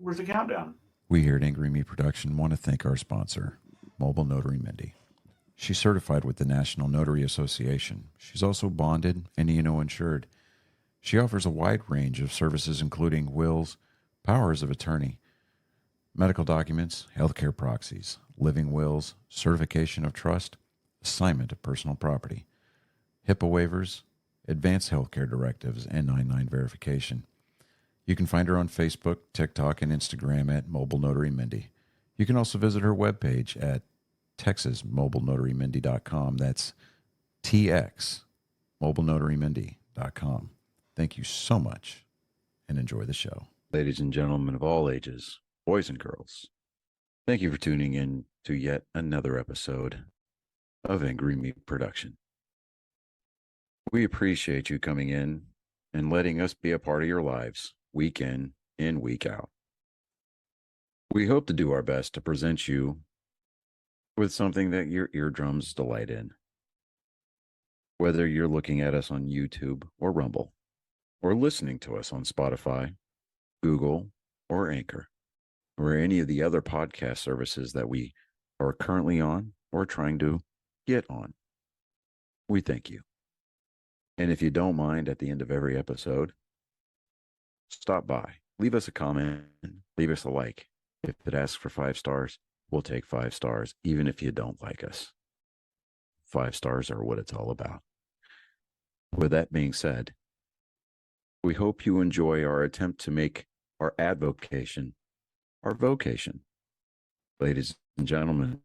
Where's the countdown? We here at Angry Me Production want to thank our sponsor, Mobile Notary Mindy. She's certified with the National Notary Association. She's also bonded and E&O insured. She offers a wide range of services including wills, powers of attorney, medical documents, healthcare proxies, living wills, certification of trust, assignment of personal property, HIPAA waivers, advanced healthcare directives, and 99 verification. You can find her on Facebook, TikTok, and Instagram at Mobile Notary Mindy. You can also visit her webpage at TexasMobileNotaryMindy.com. That's TX, MobileNotaryMindy.com. Thank you so much and enjoy the show. Ladies and gentlemen of all ages, boys and girls, thank you for tuning in to yet another episode of Angry Me Production. We appreciate you coming in and letting us be a part of your lives week in and week out. We hope to do our best to present you with something that your eardrums delight in. Whether you're looking at us on YouTube or Rumble, or listening to us on Spotify, Google, or Anchor, or any of the other podcast services that we are currently on or trying to get on, we thank you. And if you don't mind, at the end of every episode, stop by, leave us a comment, leave us a like. If it asks for 5 stars, we'll take 5 stars, even if you don't like us. 5 stars are what it's all about. With that being said, we hope you enjoy our attempt to make our advocation our vocation. Ladies and gentlemen,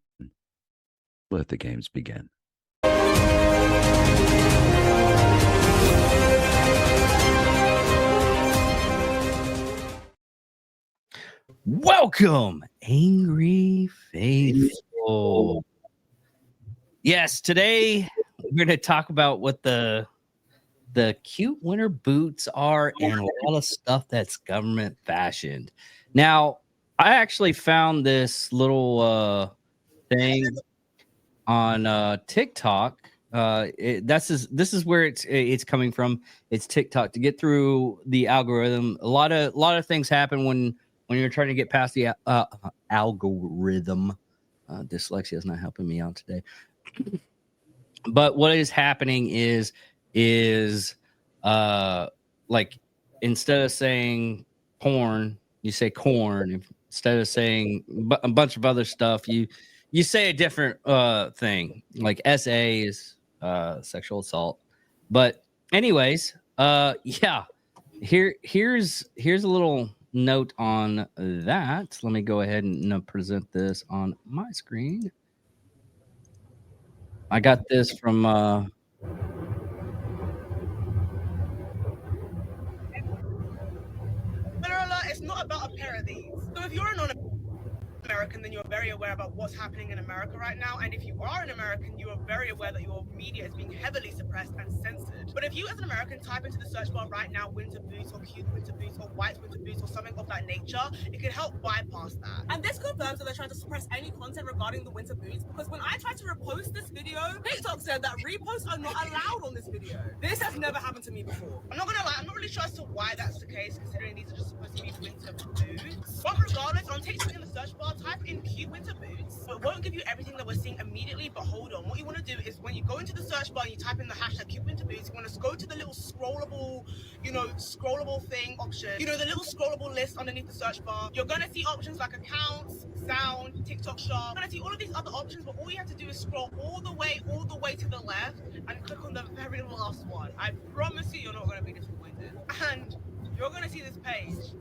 let the games begin. Welcome, Angry Faithful. Yes, today we're going to talk about what the cute winter boots are and a lot of stuff that's government fashioned. Now, I actually found this little thing on TikTok. This is where it's coming from. It's TikTok. To get through the algorithm, a lot of things happen when you're trying to get past the algorithm. Dyslexia is not helping me out today. But what is happening is like instead of saying porn, you say corn. Instead of saying a bunch of other stuff, you say a different thing. Like SA is sexual assault. But anyways, yeah. Here's a little note on that. Let me go ahead and present this on my screen. I got this from it's not about a pair of these. So if you're a non-American, then you're very aware about what's happening in America right now. And if you are an American, you are very aware that your media is being heavily suppressed and censored. But if you as an American type into the search bar right now, winter boots or cute winter boots or white winter boots or something of that nature, it can help bypass that. And this confirms that they're trying to suppress any content regarding the winter boots, because when I tried to repost this video, TikTok said that reposts are not allowed on this video. This has never happened to me before. I'm not gonna lie, I'm not really sure as to why that's the case, considering these are just supposed to be winter boots. But regardless, on TikTok in the search bar, type in cute winter boots. It won't give you everything that we're seeing immediately, but hold on. What you want to do is when you go into the search bar and you type in the hashtag cute winter boots, you want to go to the little scrollable thing option. The little scrollable list underneath the search bar. You're going to see options like accounts, sound, TikTok shop. You're going to see all of these other options, but all you have to do is scroll all the way to the left and click on the very last one. I promise you're not going to be disappointed. And you're going to see this page.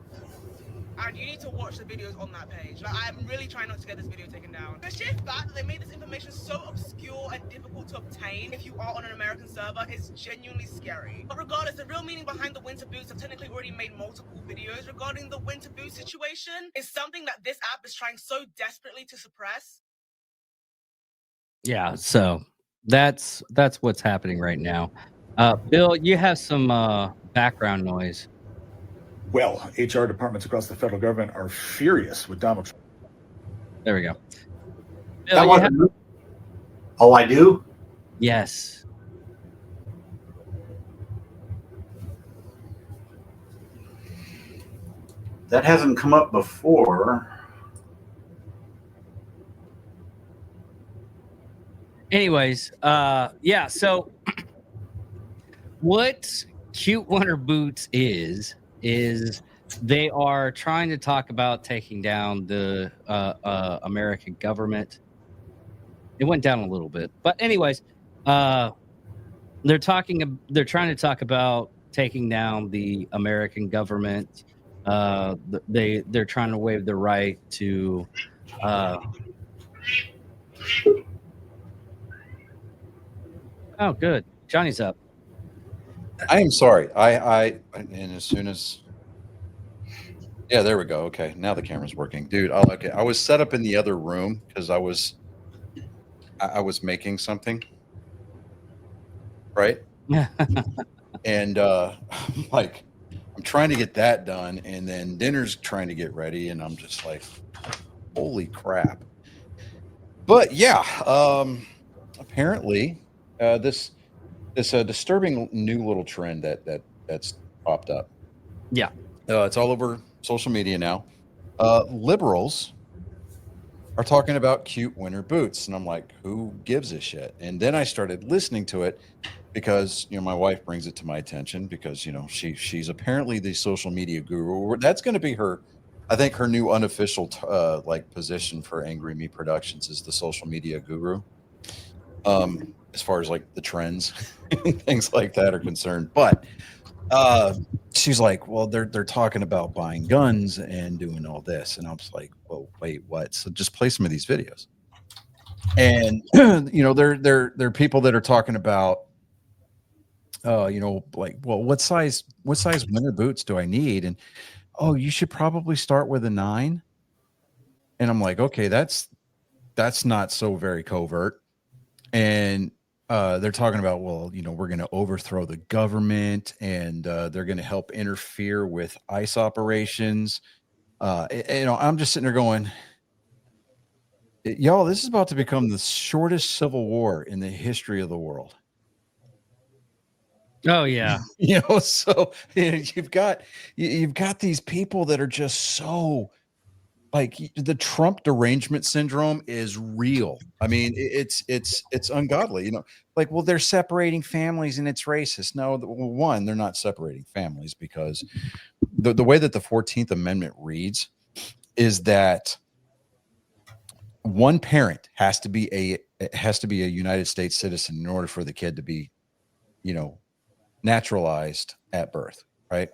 And you need to watch the videos on that page. Like, I'm really trying not to get this video taken down. The sheer fact that they made this information so obscure and difficult to obtain if you are on an American server is genuinely scary. But regardless, the real meaning behind the winter boots, I've technically already made multiple videos regarding the winter boot situation, is something that this app is trying so desperately to suppress. Yeah, so that's what's happening right now. Bill, you have some background noise. Well, HR departments across the federal government are furious with Donald Trump. There we go. Bill, Oh, I do? Yes. That hasn't come up before. Anyways, yeah. So, what Cute Winter Boots is they are trying to talk about taking down the American government. It went down a little bit, but anyways, they're trying to talk about taking down the American government. They're trying to waive the right to oh, good. Johnny's up. I am sorry. And as soon as, yeah, there we go. Okay, now the camera's working, dude. Okay, I was set up in the other room because I was making something, right? And like, I'm trying to get that done, and then dinner's trying to get ready, and I'm just like, holy crap. But yeah, apparently, this disturbing new little trend that's popped up. Yeah, it's all over social media now. Liberals are talking about cute winter boots, and I'm like, who gives a shit? And then I started listening to it because my wife brings it to my attention because she's apparently the social media guru. That's going to be her. I think her new unofficial position for Angry Me Productions is the social media guru. As far as like the trends and things like that are concerned. But she's like, well, they're talking about buying guns and doing all this. And I was like, well, wait, what? So just play some of these videos. And there are people that are talking about like, well, what size winter boots do I need? And you should probably start with a 9. And I'm like, okay, that's not so very covert. And they're talking about, well, we're going to overthrow the government, and they're going to help interfere with ICE operations. I'm just sitting there going, y'all, this is about to become the shortest civil war in the history of the world. Oh yeah. So you've got these people that are just so, like, the Trump derangement syndrome is real. I mean, it's ungodly, like, well, they're separating families and it's racist. No, one, they're not separating families because the way that the 14th Amendment reads is that one parent has to be a United States citizen in order for the kid to be, naturalized at birth. Right.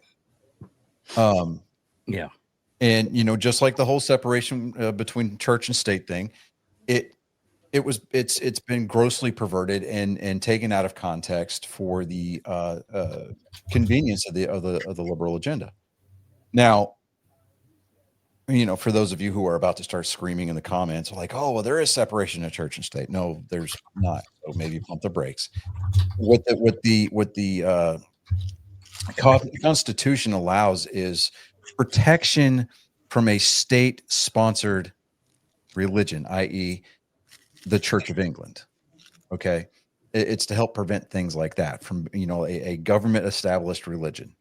Yeah. And, just like the whole separation between church and state thing, it's been grossly perverted and taken out of context for the convenience of the liberal agenda. Now, for those of you who are about to start screaming in the comments, like, oh, well, there is separation of church and state. No, there's not. So maybe pump the brakes. What the Constitution allows is protection from a state-sponsored religion, i.e., the Church of England. Okay, it's to help prevent things like that from a government-established religion.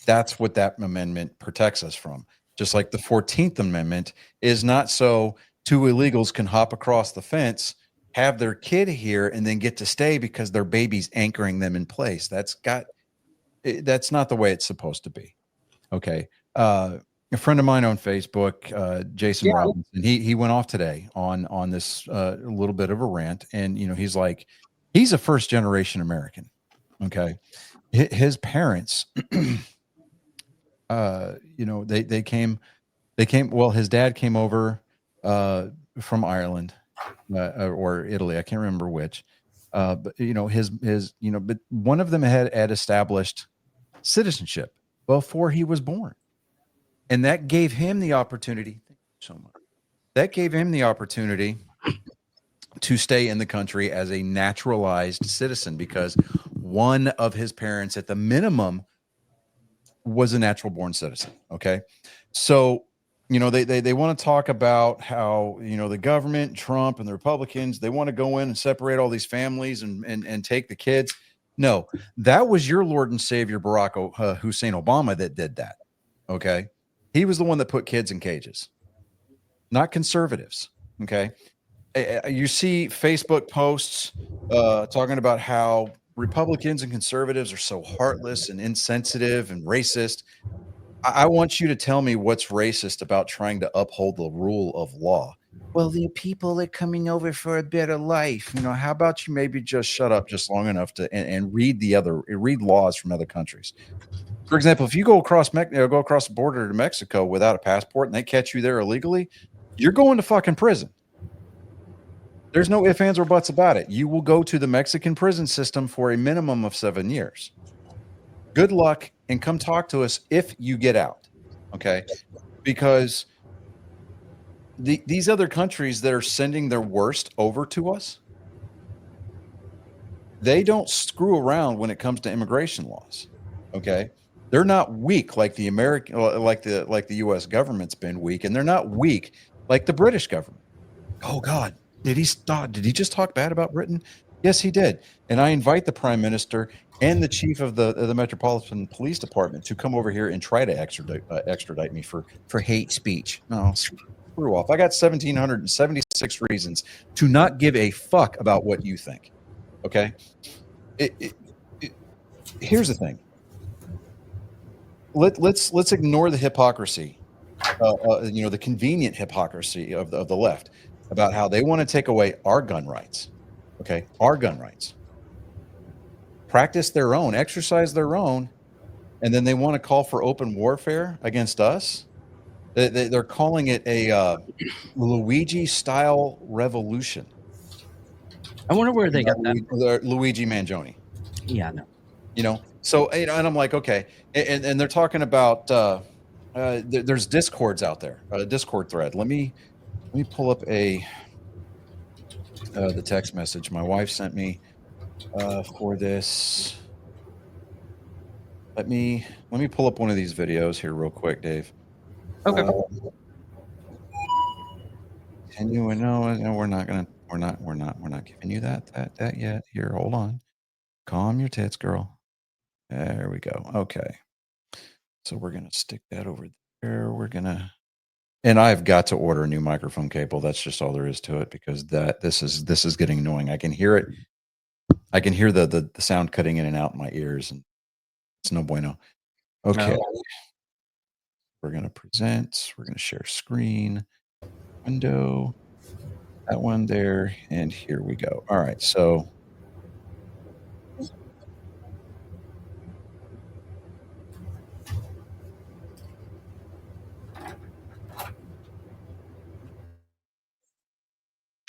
That's what that amendment protects us from. Just like the 14th Amendment is not so two illegals can hop across the fence, have their kid here, and then get to stay because their baby's anchoring them in place. That's not the way it's supposed to be. Okay. A friend of mine on Facebook, Jason Robinson, he went off today on this little bit of a rant, and he's like, he's a first generation American. Okay, his parents, they came. Well, his dad came over from Ireland or Italy. I can't remember which. But but one of them had established citizenship before he was born. And that gave him the opportunity. Thank you so much. That gave him the opportunity to stay in the country as a naturalized citizen because one of his parents, at the minimum, was a natural born citizen. Okay. So, they want to talk about how, the government, Trump and the Republicans, they want to go in and separate all these families and take the kids. No, that was your Lord and Savior, Barack Hussein Obama, that did that. Okay. He was the one that put kids in cages, not conservatives. Okay. You see Facebook posts talking about how Republicans and conservatives are so heartless and insensitive and racist. I want you to tell me what's racist about trying to uphold the rule of law. Well, the people that coming over for a better life, how about you maybe just shut up just long enough to and read read laws from other countries. For example, if you go across the border to Mexico without a passport and they catch you there illegally, you're going to fucking prison. There's no ifs, ands, or buts about it. You will go to the Mexican prison system for a minimum of 7 years. Good luck, and come talk to us if you get out, okay? Because these other countries that are sending their worst over to us, they don't screw around when it comes to immigration laws, okay? They're not weak like the U.S. government's been weak, and they're not weak like the British government. Oh God. Did he just talk bad about Britain? Yes, he did. And I invite the Prime Minister and the Chief of the Metropolitan Police Department to come over here and try to extradite me for hate speech. No, screw off. I got 1,776 reasons to not give a fuck about what you think. Okay? Here's the thing. Let's ignore the hypocrisy, the convenient hypocrisy of the left, about how they want to take away our gun rights. Okay, our gun rights. Practice their own, exercise their own, and then they want to call for open warfare against us. They're calling it a Luigi-style revolution. I wonder where they got that. Luigi Mangione. Yeah, no. So, and I'm like, okay. And they're talking about, there's discords out there, a Discord thread. Let me pull up the text message my wife sent me for this. Let me pull up one of these videos here real quick, Dave. Okay. And no, we're not giving you that yet. Here, hold on. Calm your tits, girl. There we go. Okay. So we're gonna stick that over there. And I've got to order a new microphone cable. That's just all there is to it, because this is getting annoying. I can hear it. I can hear the sound cutting in and out in my ears, and it's no bueno. Okay. No. We're going to present. We're going to share screen, window, that one there, and here we go. All right. So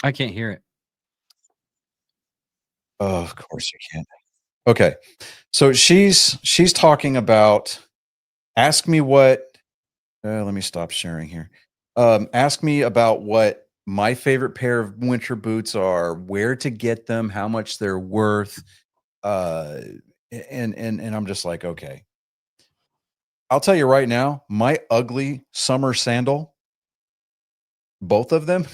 I can't hear it. Oh, of course you can't. Okay. So she's talking about, ask me what, let me stop sharing here. Ask me about what my favorite pair of winter boots are, where to get them, how much they're worth. And I'm just like, okay. I'll tell you right now, my ugly summer sandal, both of them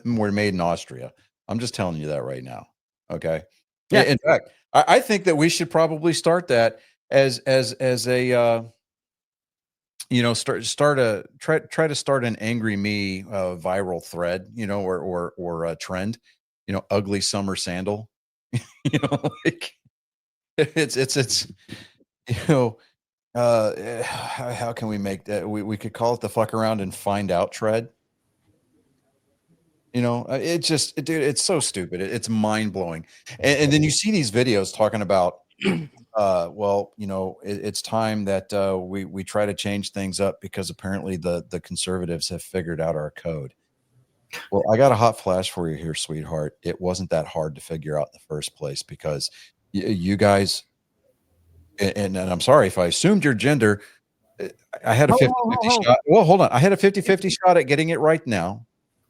were made in Austria. I'm just telling you that right now. Okay. Yeah. In fact, I think that we should probably start that as a, try to start an angry me viral thread, or a trend, ugly summer sandal, like it's, how can we make that? We could call it the fuck around and find out thread. It just, dude, it's so stupid. It's mind blowing. And then you see these videos talking about, it's time that we try to change things up because apparently the conservatives have figured out our code. Well, I got a hot flash for you here, sweetheart. It wasn't that hard to figure out in the first place, because you guys, and I'm sorry if I assumed your gender. I had a 50-50 shot. Well, hold on. I had a 50-50 shot at getting it right now.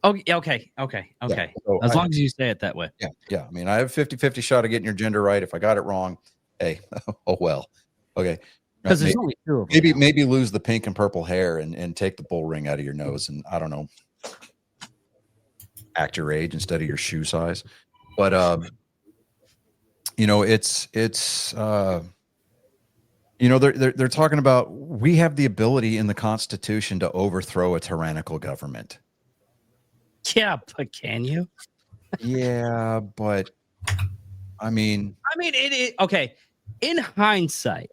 Oh, okay. Yeah, so as long as you say it that way. Yeah. I mean, I have a 50-50 shot of getting your gender right. If I got it wrong, hey, oh well. Okay. Because there's only two of them. Maybe lose the pink and purple hair and take the bull ring out of your nose, and I don't know, act your age instead of your shoe size. But it's You know, they're talking about we have the ability in the Constitution to overthrow a tyrannical government. Yeah, but can you? Yeah, but I mean, it okay. In hindsight,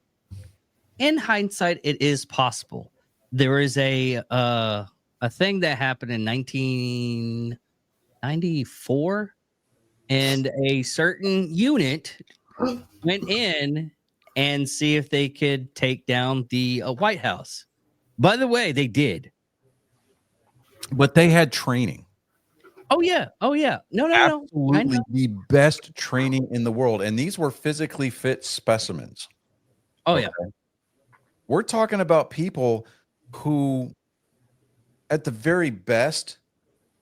it is possible. There is a thing that happened in 1994, and a certain unit went in and see if they could take down the White House. By the way, they did. but they had training. Oh yeah. No. Absolutely the best training in the world. And these were physically fit specimens. Oh yeah. We're talking about people who, at the very best,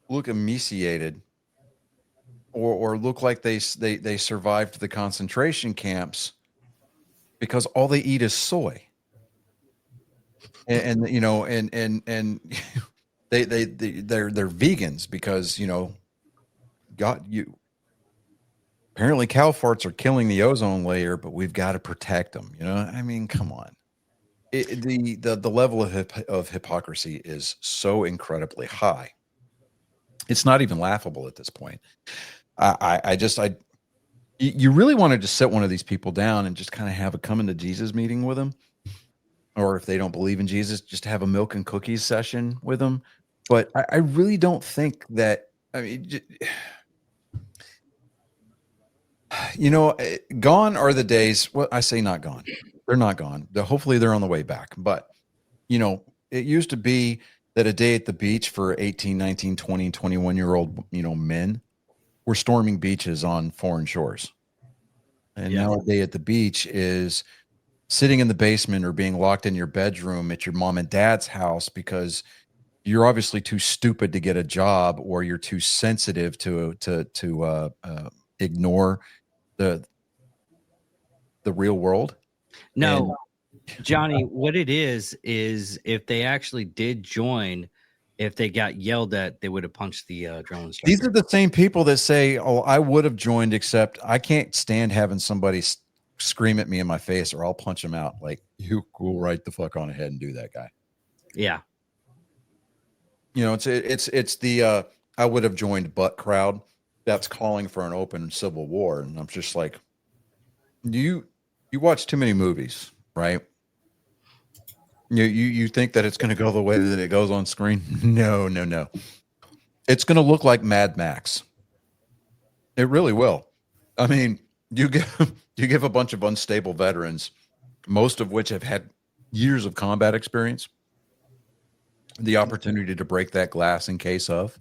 look emaciated or look like they survived the concentration camps because all they eat is soy. And you know, and they're vegans because, you know, apparently cow farts are killing the ozone layer, but we've got to protect them. You know, I mean, come on. The level of hypocrisy is so incredibly high. It's not even laughable at this point. You really want to just sit one of these people down and just kind of have a coming to Jesus meeting with them. Or if they don't believe in Jesus, just have a milk and cookies session with them. But I really don't think that, I mean, you know, gone are the days. Well, I say not gone. They're not gone. Hopefully they're on the way back. But, you know, it used to be that a day at the beach for 18, 19, 20, 21-year-old, you know, men were storming beaches on foreign shores. And now a day at the beach is sitting in the basement or being locked in your bedroom at your mom and dad's house because you're obviously too stupid to get a job, or you're too sensitive to ignore the real world. No, Johnny, what it is if they actually did join, if they got yelled at, they would have punched the drone instructor. These are the same people that say, "Oh, I would have joined, except I can't stand having somebody scream at me in my face, or I'll punch them out." Like, you go right the fuck on ahead and do that, guy. Yeah. You know, it's the I would have joined butt crowd that's calling for an open civil war, and I'm just like, you watch too many movies, right? You think that it's going to go the way that it goes on screen? No. It's going to look like Mad Max. It really will. I mean, you give a bunch of unstable veterans, most of which have had years of combat experience, the opportunity to break that glass in case of.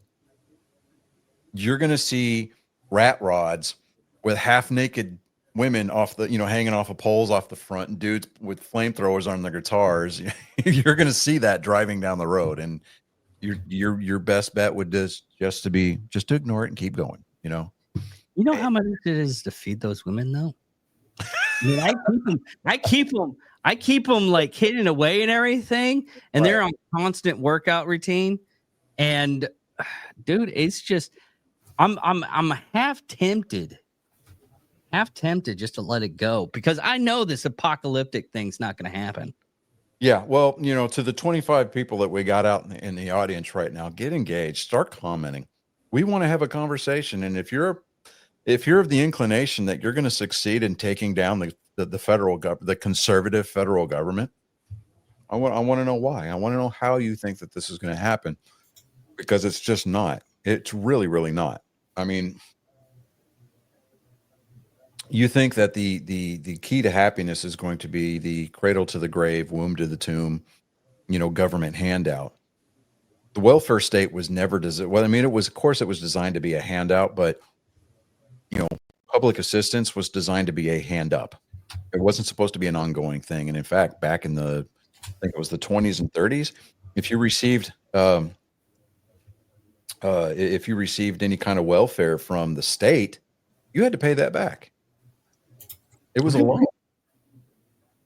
You're going to see rat rods with half-naked women off the, hanging off of poles off the front, and dudes with flamethrowers on their guitars. You're going to see that driving down the road, and your best bet would just to ignore it and keep going. You know how much it is to feed those women, though. I mean, I keep them like hidden away and everything, and they're on constant workout routine. And dude, it's just I'm half tempted just to let it go, because I know this apocalyptic thing's not going to happen. Yeah, well, to the 25 people that we got out in the audience right now, get engaged, start commenting. We want to have a conversation, and if you're of the inclination that you're going to succeed in taking down the federal government, the conservative federal government, I want to know why. I want to know how you think that this is going to happen, because it's just not. It's really, really not. I mean, you think that the key to happiness is going to be the cradle to the grave, womb to the tomb, government handout. The welfare state was never designed. Well, I mean, it was designed to be a handout, but public assistance was designed to be a hand up. It wasn't supposed to be an ongoing thing. And in fact, back in I think it was the 20s and 30s, if you received any kind of welfare from the state, you had to pay that back. It was a loan.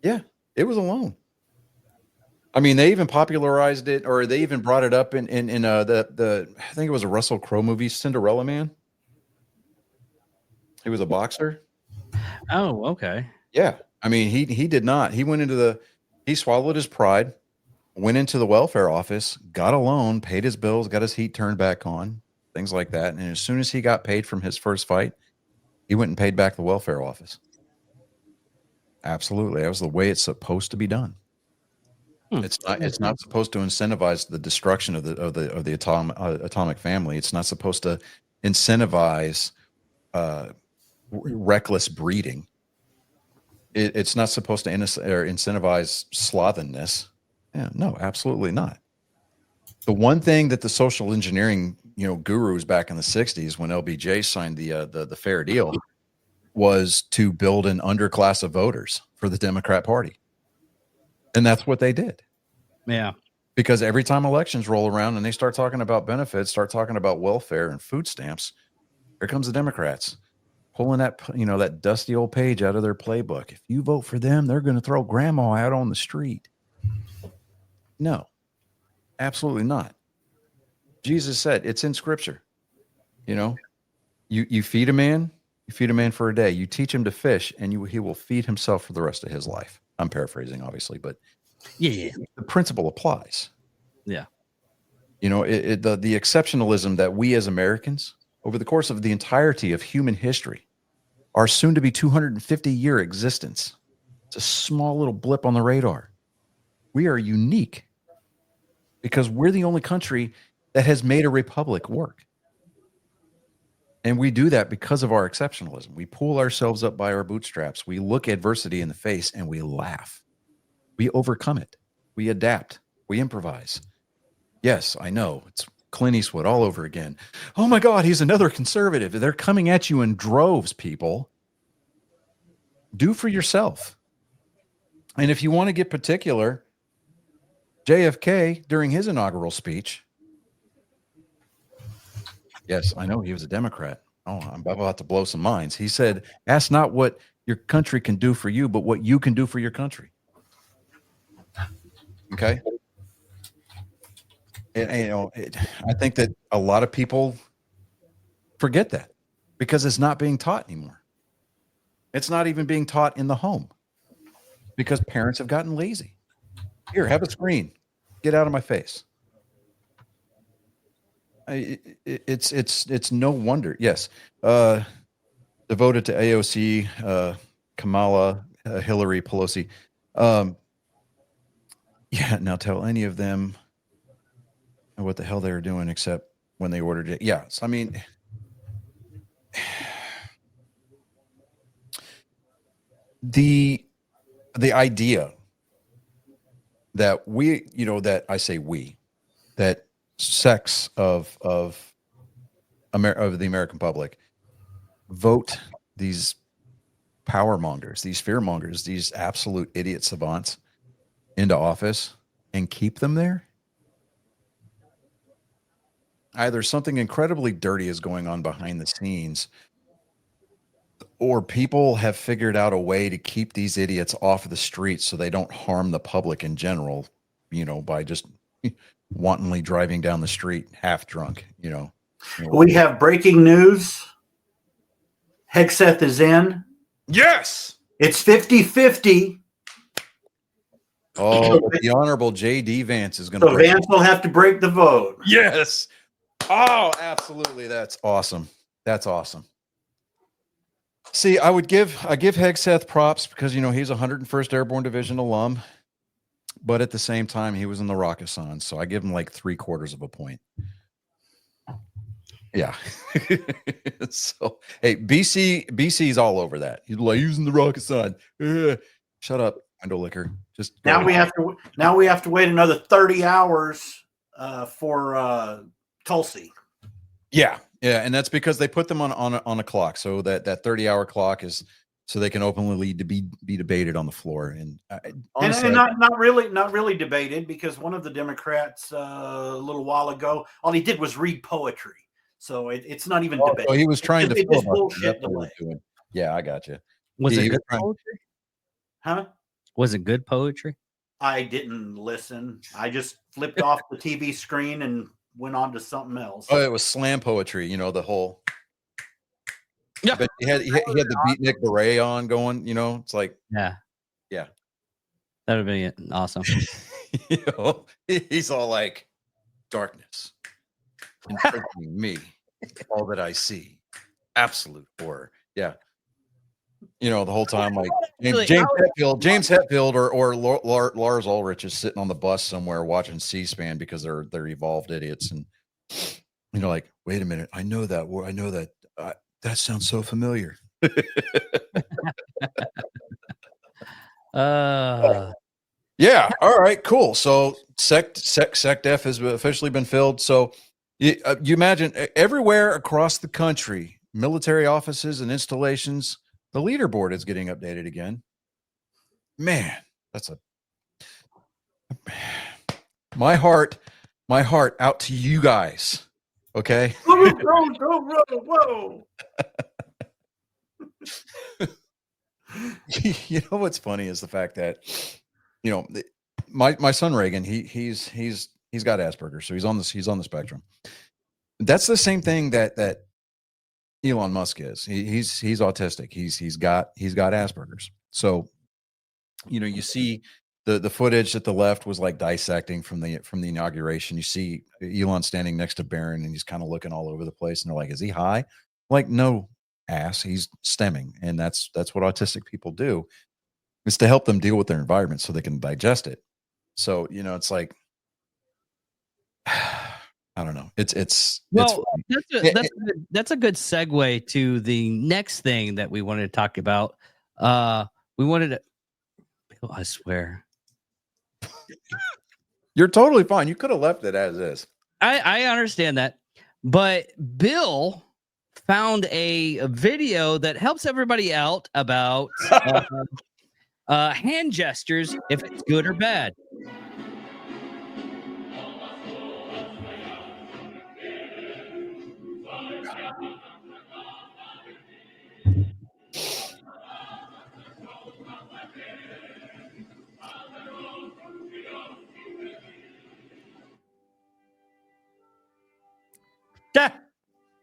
Yeah, it was a loan. I mean, they even popularized it, or they even brought it up in the I think it was a Russell Crowe movie, Cinderella Man. He was a boxer. Oh, okay. Yeah. I mean, he did not. He swallowed his pride, went into the welfare office, got a loan, paid his bills, got his heat turned back on, things like that. And as soon as he got paid from his first fight, he went and paid back the welfare office. Absolutely. That was the way it's supposed to be done. It's not supposed to incentivize the destruction of the atomic family. It's not supposed to incentivize reckless breeding. It's not supposed to incentivize slothenness. Yeah, no, absolutely not. The one thing that the social engineering, gurus back in the 60s when LBJ signed the fair deal was to build an underclass of voters for the Democrat Party. And that's what they did. Yeah. Because every time elections roll around and they start talking about benefits, start talking about welfare and food stamps, here comes the Democrats pulling that, that dusty old page out of their playbook. If you vote for them, they're going to throw grandma out on the street. No, absolutely not. Jesus said it's in scripture. You feed a man, for a day. You teach him to fish, and he will feed himself for the rest of his life. I'm paraphrasing, obviously, but yeah, the principle applies. Yeah. The exceptionalism that we as Americans, over the course of the entirety of human history, our soon to be 250-year existence, it's a small little blip on the radar. We are unique because we're the only country that has made a republic work. And we do that because of our exceptionalism. We pull ourselves up by our bootstraps. We look adversity in the face and we laugh. We overcome it. We adapt. We improvise. Yes, I know. It's Clint Eastwood all over again. Oh my God, he's another conservative. They're coming at you in droves, people. Do for yourself. And if you want to get particular, JFK, during his inaugural speech, yes, I know he was a Democrat. Oh, I'm about to blow some minds. He said, ask not what your country can do for you, but what you can do for your country. Okay? I think that a lot of people forget that because it's not being taught anymore. It's not even being taught in the home because parents have gotten lazy. Here, have a screen. Get out of my face. It's no wonder. Yes. Devoted to AOC, Kamala, Hillary, Pelosi. Yeah. Now tell any of them what the hell they were doing except when they ordered it. Yeah. So, I mean, the idea that that sects of the American public vote these power mongers, these fear mongers, these absolute idiot savants into office and keep them there. Either something incredibly dirty is going on behind the scenes, or people have figured out a way to keep these idiots off of the streets so they don't harm the public in general, by just wantonly driving down the street half drunk, We have breaking news. Hegseth is in. Yes. It's 50-50. Oh, the Honorable J.D. Vance is going to So Vance will have to break the vote. Yes. Oh, absolutely. That's awesome. That's awesome. See, I give Hegseth props because, he's a 101st Airborne Division alum, but at the same time, he was in the Rakkasan, so I give him like 3/4 of a point. Yeah. So, hey, BC's all over that. He's like using the Rakkasan. Shut up, Window Liquor. Just Now we have to wait another 30 hours for Tulsi. Yeah, and that's because they put them on a clock, so that 30-hour clock is so they can openly be debated on the floor. And honestly, and not really debated, because one of the Democrats a little while ago, all he did was read poetry, so it's not even debated. So he was trying to just bullshit delay. Yeah, I got you. Was it good poetry? Huh? Was it good poetry? I didn't listen. I just flipped off the TV screen and went on to something else. Oh, it was slam poetry, the whole. Yeah. But he had the beatnik beret on going, it's like, yeah. Yeah. That would be awesome. You know, he's all like, darkness, imprisoning me, all that I see, absolute horror. Yeah. You know, the whole time, like James Hetfield or Lars Ulrich is sitting on the bus somewhere watching C-SPAN because they're evolved idiots, and you know, like, wait a minute, I know that word, I know that that sounds so familiar. Yeah. All right. Cool. So Sect F has officially been filled. So you imagine everywhere across the country, military offices and installations, the leaderboard is getting updated again. Man, that's my heart out to you guys. Okay. Whoa. You know what's funny is the fact that, you know, my son Reagan, he's got Asperger's, so he's on the spectrum. That's the same thing that Elon Musk is. He's autistic. He's got Asperger's. So, you know, you see the footage at the left was like dissecting from the inauguration. You see Elon standing next to Barron, and he's kind of looking all over the place, and they're like, "Is he high?" Like, no, ass, he's stemming, and that's what autistic people do. Is to help them deal with their environment so they can digest it. So, you know, it's like, I don't know. It's that's a good segue to the next thing that we wanted to talk about. We wanted to, I swear, you're totally fine. You could have left it as is. I understand that, but Bill found a video that helps everybody out about hand gestures, if it's good or bad.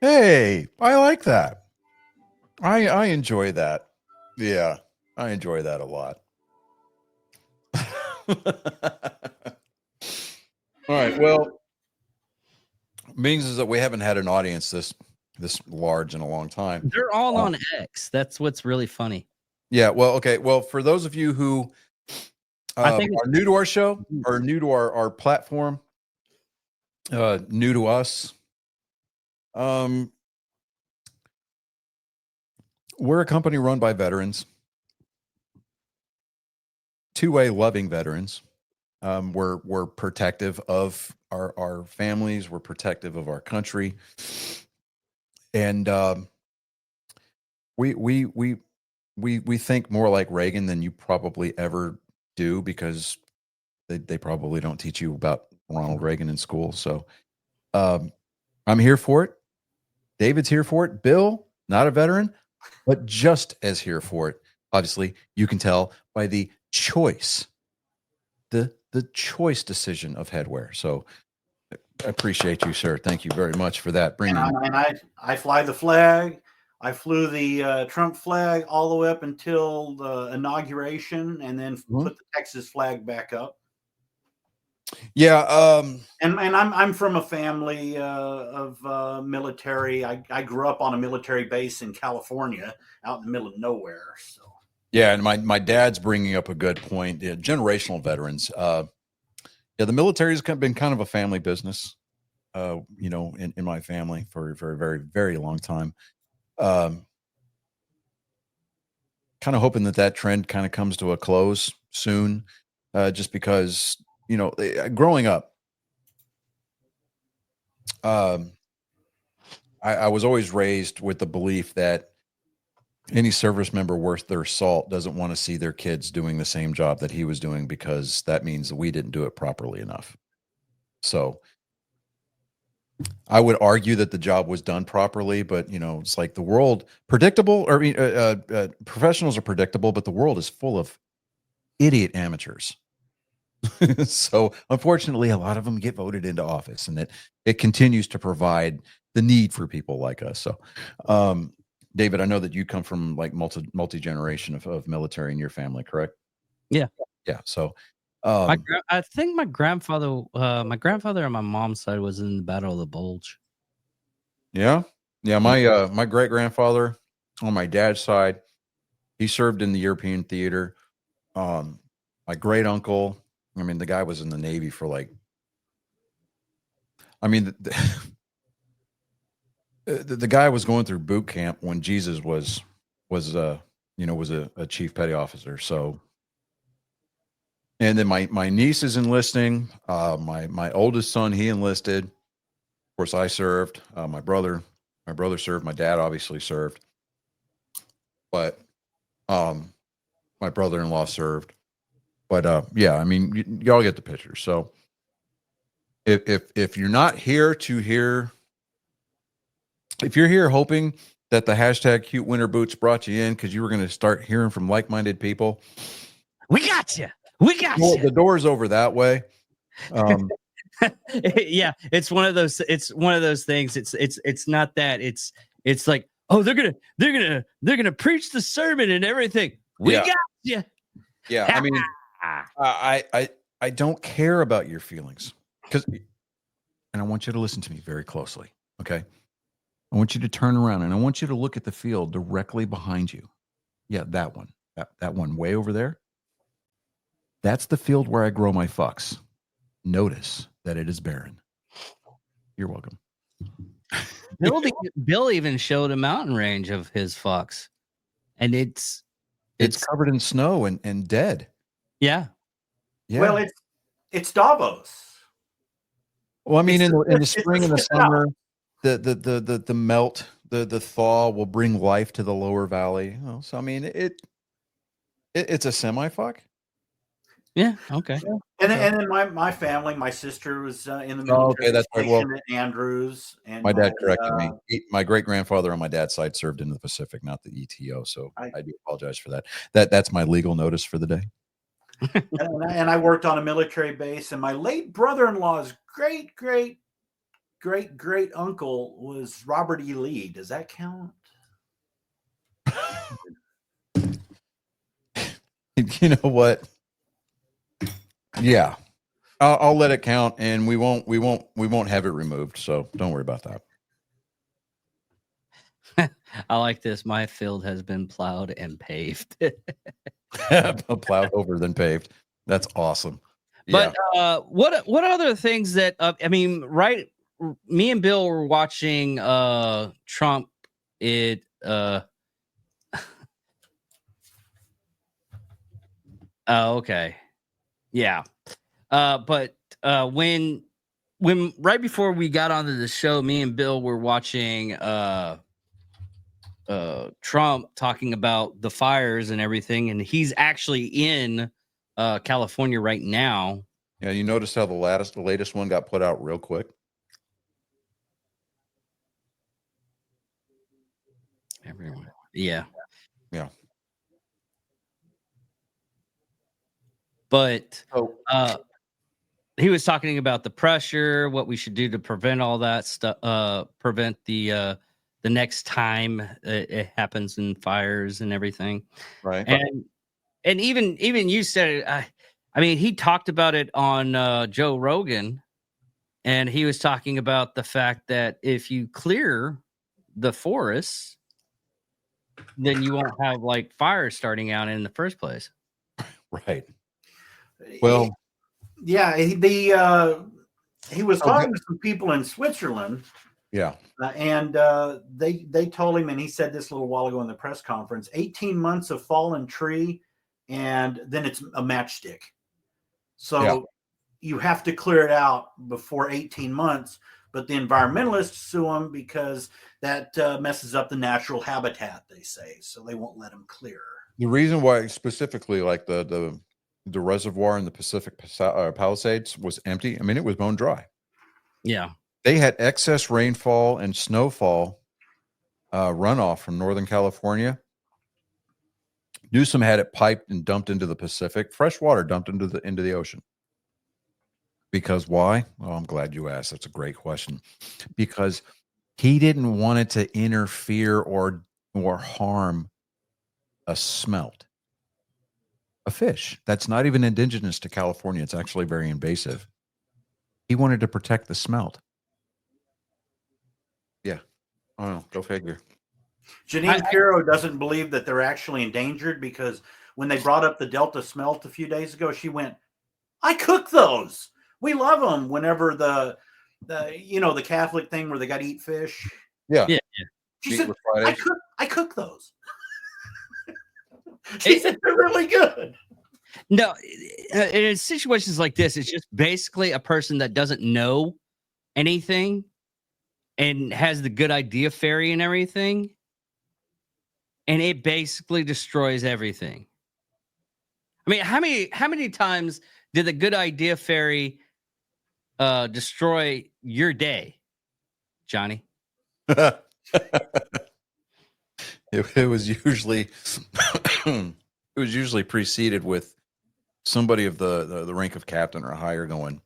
Hey, I like that. I enjoy that. Yeah, I enjoy that a lot. All right. Well, means is that we haven't had an audience this large in a long time. They're all on X. That's what's really funny. Yeah. Well, okay. Well, for those of you who are new to our show or new to our platform, new to us, we're a company run by veterans, two-way loving veterans. We're protective of our families. We're protective of our country, and we think more like Reagan than you probably ever do, because they probably don't teach you about Ronald Reagan in school. So I'm here for it. David's here for it. Bill, not a veteran, but just as here for it. Obviously, you can tell by the choice, the choice decision of headwear. So I appreciate you, sir. Thank you very much for that. I fly the flag. I flew the Trump flag all the way up until the inauguration, and then put the Texas flag back up. Yeah, and I'm from a family of military. I grew up on a military base in California, out in the middle of nowhere. So yeah, and my dad's bringing up a good point. Yeah, generational veterans. Yeah, the military has been kind of a family business. You know, in my family for a very, very, very long time. Kind of hoping that trend kind of comes to a close soon, just because, you know, growing up, I was always raised with the belief that any service member worth their salt doesn't want to see their kids doing the same job that he was doing, because that means that we didn't do it properly enough. So I would argue that the job was done properly, but, you know, it's like the world predictable, or professionals are predictable, but the world is full of idiot amateurs. So unfortunately, a lot of them get voted into office, and it continues to provide the need for people like us. So, David, I know that you come from like multi-generation of military in your family, correct? Yeah. Yeah. So, I think my grandfather on my mom's side was in the Battle of the Bulge. yeah. My great grandfather on my dad's side, he served in the European theater. My great uncle, I mean, the guy was in the Navy for like, I mean, the guy was going through boot camp when Jesus was a chief petty officer. So, and then my niece is enlisting. My oldest son, he enlisted. Of course, I served. My brother served. My dad obviously served, but my brother-in-law served. But yeah, I mean, y'all get the picture. So, if you're not here to hear, if you're here hoping that the hashtag cute winter boots brought you in because you were going to start hearing from like-minded people, we got you. We got well, you. the door's over that way. Yeah, it's one of those things. It's not that. It's like, oh, they're gonna preach the sermon and everything. We got you. Yeah, I mean, I don't care about your feelings and I want you to listen to me very closely. Okay, I want you to turn around and I want you to look at the field directly behind you. Yeah, that one, that one way over there. That's the field where I grow my fucks. Notice that it is barren. You're welcome. Bill even showed a mountain range of his fucks, and it's covered in snow and dead. Yeah. Well, it's Davos. Well, I mean, in the spring and the summer, the melt, the thaw will bring life to the lower valley. So I mean, it's a semi fuck. Yeah. Okay. And then my family, my sister was in the military. Okay, that's right. Well, at Andrews, and my dad corrected me. My great grandfather on my dad's side served in the Pacific, not the ETO. So I do apologize for that. That's my legal notice for the day. and I worked on a military base, and my late brother-in-law's great uncle was Robert E. Lee. Does that count? You know what? Yeah, I'll let it count, and we won't have it removed. So don't worry about that. I like this. My field has been plowed and paved. Plowed over then paved. That's awesome. But what other things that I mean, right? Me and Bill were watching Trump. Oh, okay. Yeah. But when right before we got onto the show, me and Bill were watching Trump talking about the fires and everything, and he's actually in California right now. Yeah, you noticed how the latest one got put out real quick. Everyone. Yeah. Yeah. But he was talking about the pressure, what we should do to prevent all that stuff, prevent the next time it happens in fires and everything. Right. And even you said it. I mean, he talked about it on Joe Rogan, and he was talking about the fact that if you clear the forests, then you won't have like fires starting out in the first place. Right. Well, yeah, he was talking to some people in Switzerland. Yeah. And they told him, and he said this a little while ago in the press conference, 18 months of fallen tree, and then it's a matchstick. So you have to clear it out before 18 months, but the environmentalists sue them because that messes up the natural habitat, they say. So they won't let them clear. The reason why specifically like the reservoir in the Pacific Palisades was empty, I mean, it was bone dry. Yeah. They had excess rainfall and snowfall runoff from Northern California. Newsom had it piped and dumped into the Pacific, fresh water dumped into the ocean. Because why? Well, I'm glad you asked. That's a great question. Because he didn't want it to interfere or harm a smelt. a fish that's not even indigenous to California. It's actually very invasive. He wanted to protect the smelt. Yeah. Oh, go figure. Janine Pirro doesn't believe that they're actually endangered because when they brought up the Delta smelt a few days ago, she went, I cook those. We love them whenever the Catholic thing where they got to eat fish. Yeah. Yeah. She said, I cook those. She It- said they're really good. No, in situations like this, it's just basically a person that doesn't know anything and has the good idea fairy and everything, and it basically destroys everything. I mean, how many times did the good idea fairy destroy your day, Johnny? It was usually preceded with somebody of the rank of captain or higher going,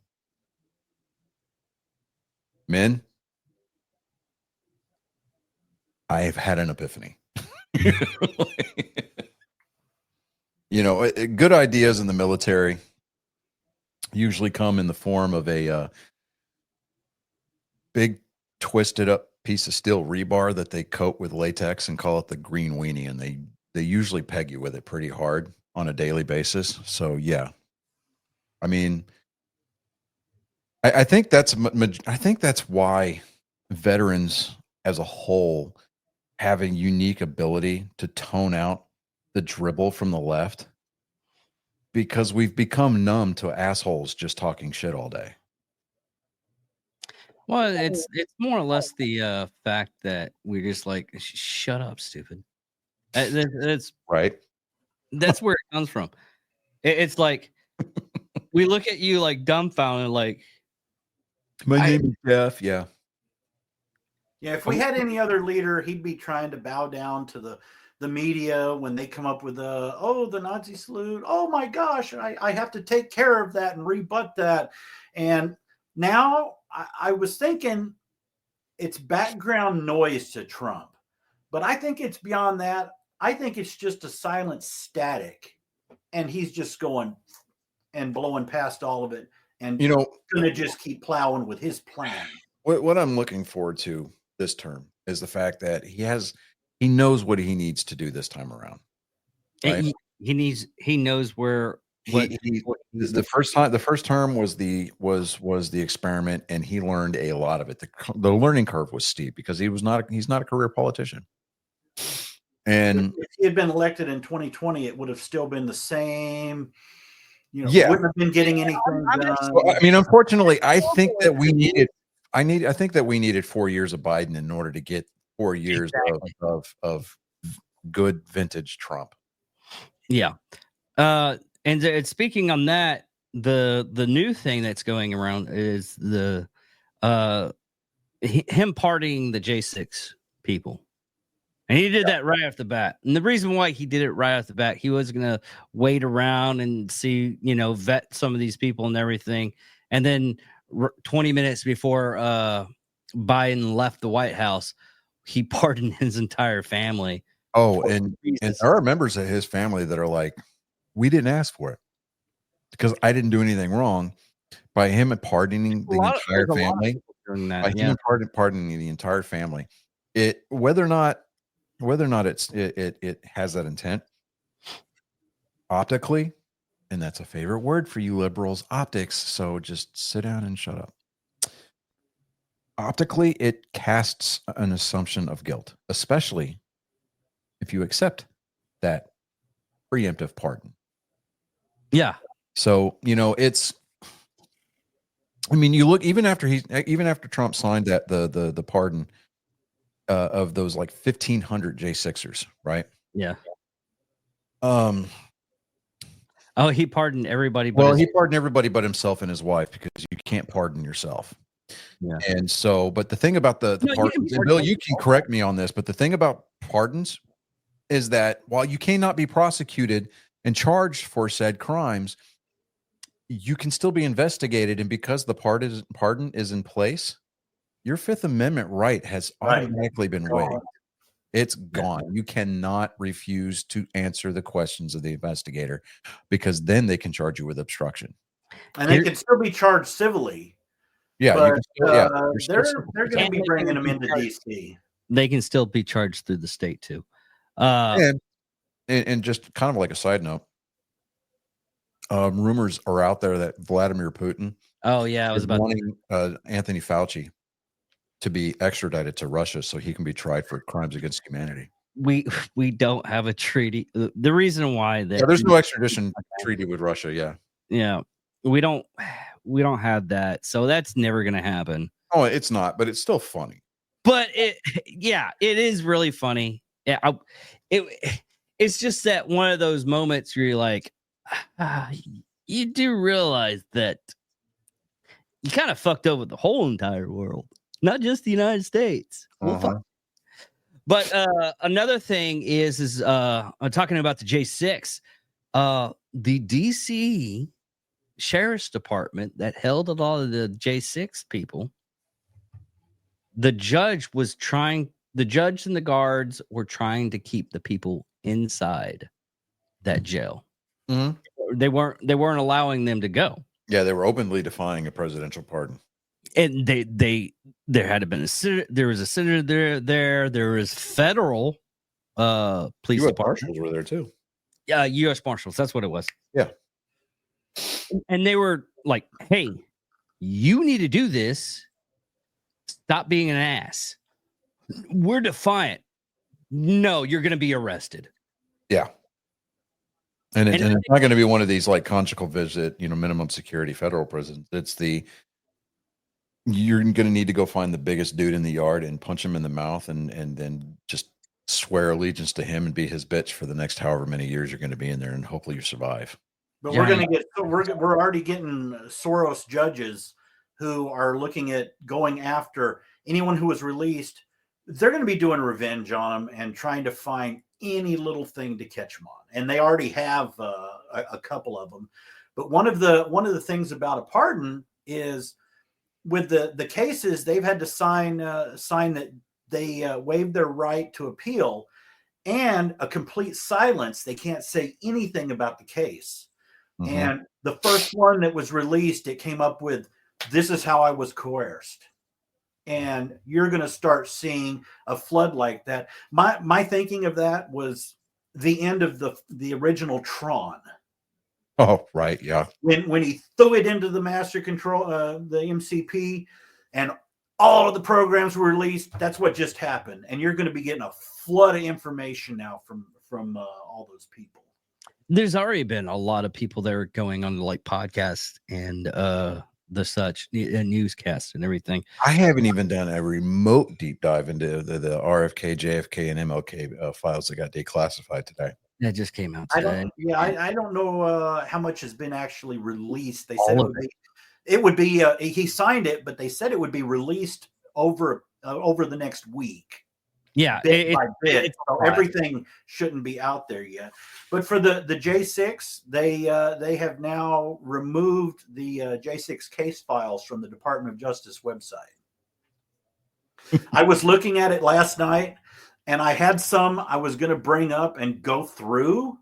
men, I have had an epiphany. Good ideas in the military usually come in the form of a big twisted up piece of steel rebar that they coat with latex and call it the green weenie, and they usually peg you with it pretty hard on a daily basis. So yeah, I mean, I think that's why veterans as a whole have a unique ability to tone out the dribble from the left, because we've become numb to assholes just talking shit all day. Well, it's more or less the fact that we're just like, shut up, stupid. That's Right. That's where it comes from. It's like we look at you like dumbfounded, like My name is Jeff. Yeah. Yeah, if we had any other leader, he'd be trying to bow down to the media when they come up with the Nazi salute. Oh my gosh, I have to take care of that and rebut that. And now I was thinking it's background noise to Trump, but I think it's beyond that. I think it's just a silent static, and he's just going and blowing past all of it, and going to just keep plowing with his plan. What I'm looking forward to this term is the fact that he knows what he needs to do this time around. Right? he knows where the first term was the experiment, and he learned a lot of it. The learning curve was steep because he's not a career politician. And if he had been elected in 2020, it would have still been the same. Wouldn't have been getting anything done. Well, I mean, unfortunately, I think that we needed 4 years of Biden in order to get 4 years of good vintage Trump. Yeah. And speaking on that, the new thing that's going around is him partying the J6 people. And he did that right off the bat. And the reason why he did it right off the bat, he was going to wait around and see, vet some of these people and everything. And then 20 minutes before Biden left the White House, he pardoned his entire family. Oh, and there are members of his family that are like, we didn't ask for it because I didn't do anything wrong. By him pardoning the entire family, pardoning the entire family, whether or not it has that intent optically, and that's a favorite word for you liberals, optics. So just sit down and shut up. Optically, it casts an assumption of guilt, especially if you accept that preemptive pardon. Yeah. So, you look, even after Trump signed that the pardon of those like 1,500 J6ers, right? Yeah. He pardoned everybody. He pardoned everybody but himself and his wife, because you can't pardon yourself. Yeah. And so, but the thing about the pardons, and Bill, you can correct me on this, but the thing about pardons is that while you cannot be prosecuted and charged for said crimes, you can still be investigated. And because the pardon is in place, your Fifth Amendment right has automatically been waived. It's gone. You cannot refuse to answer the questions of the investigator, because then they can charge you with obstruction. And they can still be charged civilly. Yeah, but, you can still, you're still they're going to be And bringing they them can into charge- DC. They can still be charged through the state too. and just kind of like a side note, rumors are out there that Vladimir Putin Oh yeah, I was is about. wanting Anthony Fauci to be extradited to Russia so he can be tried for crimes against humanity. We don't have a treaty. The reason why that Yeah, there's no extradition treaty with Russia. Yeah. we don't have that, so that's never gonna happen. Oh, it's not, but it's still funny. But it is really funny. Yeah, it's just that one of those moments where you're like, you do realize that you kind of fucked over the whole entire world, not just the United States. Well, fuck. But another thing is I'm talking about the J6, the DC Sheriff's Department that held a lot of the J6 people. The judge and the guards were trying to keep the people inside that jail. Mm-hmm. They weren't allowing them to go. Yeah, they were openly defying a presidential pardon. And there had been there was a senator there was federal police US department. marshals were there too. Yeah, U.S. Marshals, that's what it was. Yeah. And they were like, hey, you need to do this. Stop being an ass. We're defiant. No, you're going to be arrested. Yeah. And it's not going to be one of these like conjugal visit, minimum security federal prisons. It's you're going to need to go find the biggest dude in the yard and punch him in the mouth and then just swear allegiance to him and be his bitch for the next however many years you're going to be in there, and hopefully you survive. But we're going to get we're already getting Soros judges who are looking at going after anyone who was released. They're going to be doing revenge on them and trying to find any little thing to catch them on. And they already have a couple of them. But one of the things about a pardon is with the cases, they've had to sign that they waived their right to appeal, and a complete silence. They can't say anything about the case. Mm-hmm. And the first one that was released, it came up with, "This is how I was coerced." And you're going to start seeing a flood like that. My thinking of that was the end of the original Tron. Oh, right, yeah. When he threw it into the master control, the MCP, and all of the programs were released. That's what just happened, and you're going to be getting a flood of information now from all those people. There's already been a lot of people that are going on like podcasts and the such newscasts and everything. I haven't even done a remote deep dive into the RFK, JFK, and MLK files that got declassified today. That just came out today. I don't know how much has been actually released. They said it would be he signed it, but they said it would be released over the next week. Yeah, bit by bit. So everything shouldn't be out there yet. But for the J6, they have now removed the J6 case files from the Department of Justice website. I was looking at it last night, and I had some I was going to bring up and go through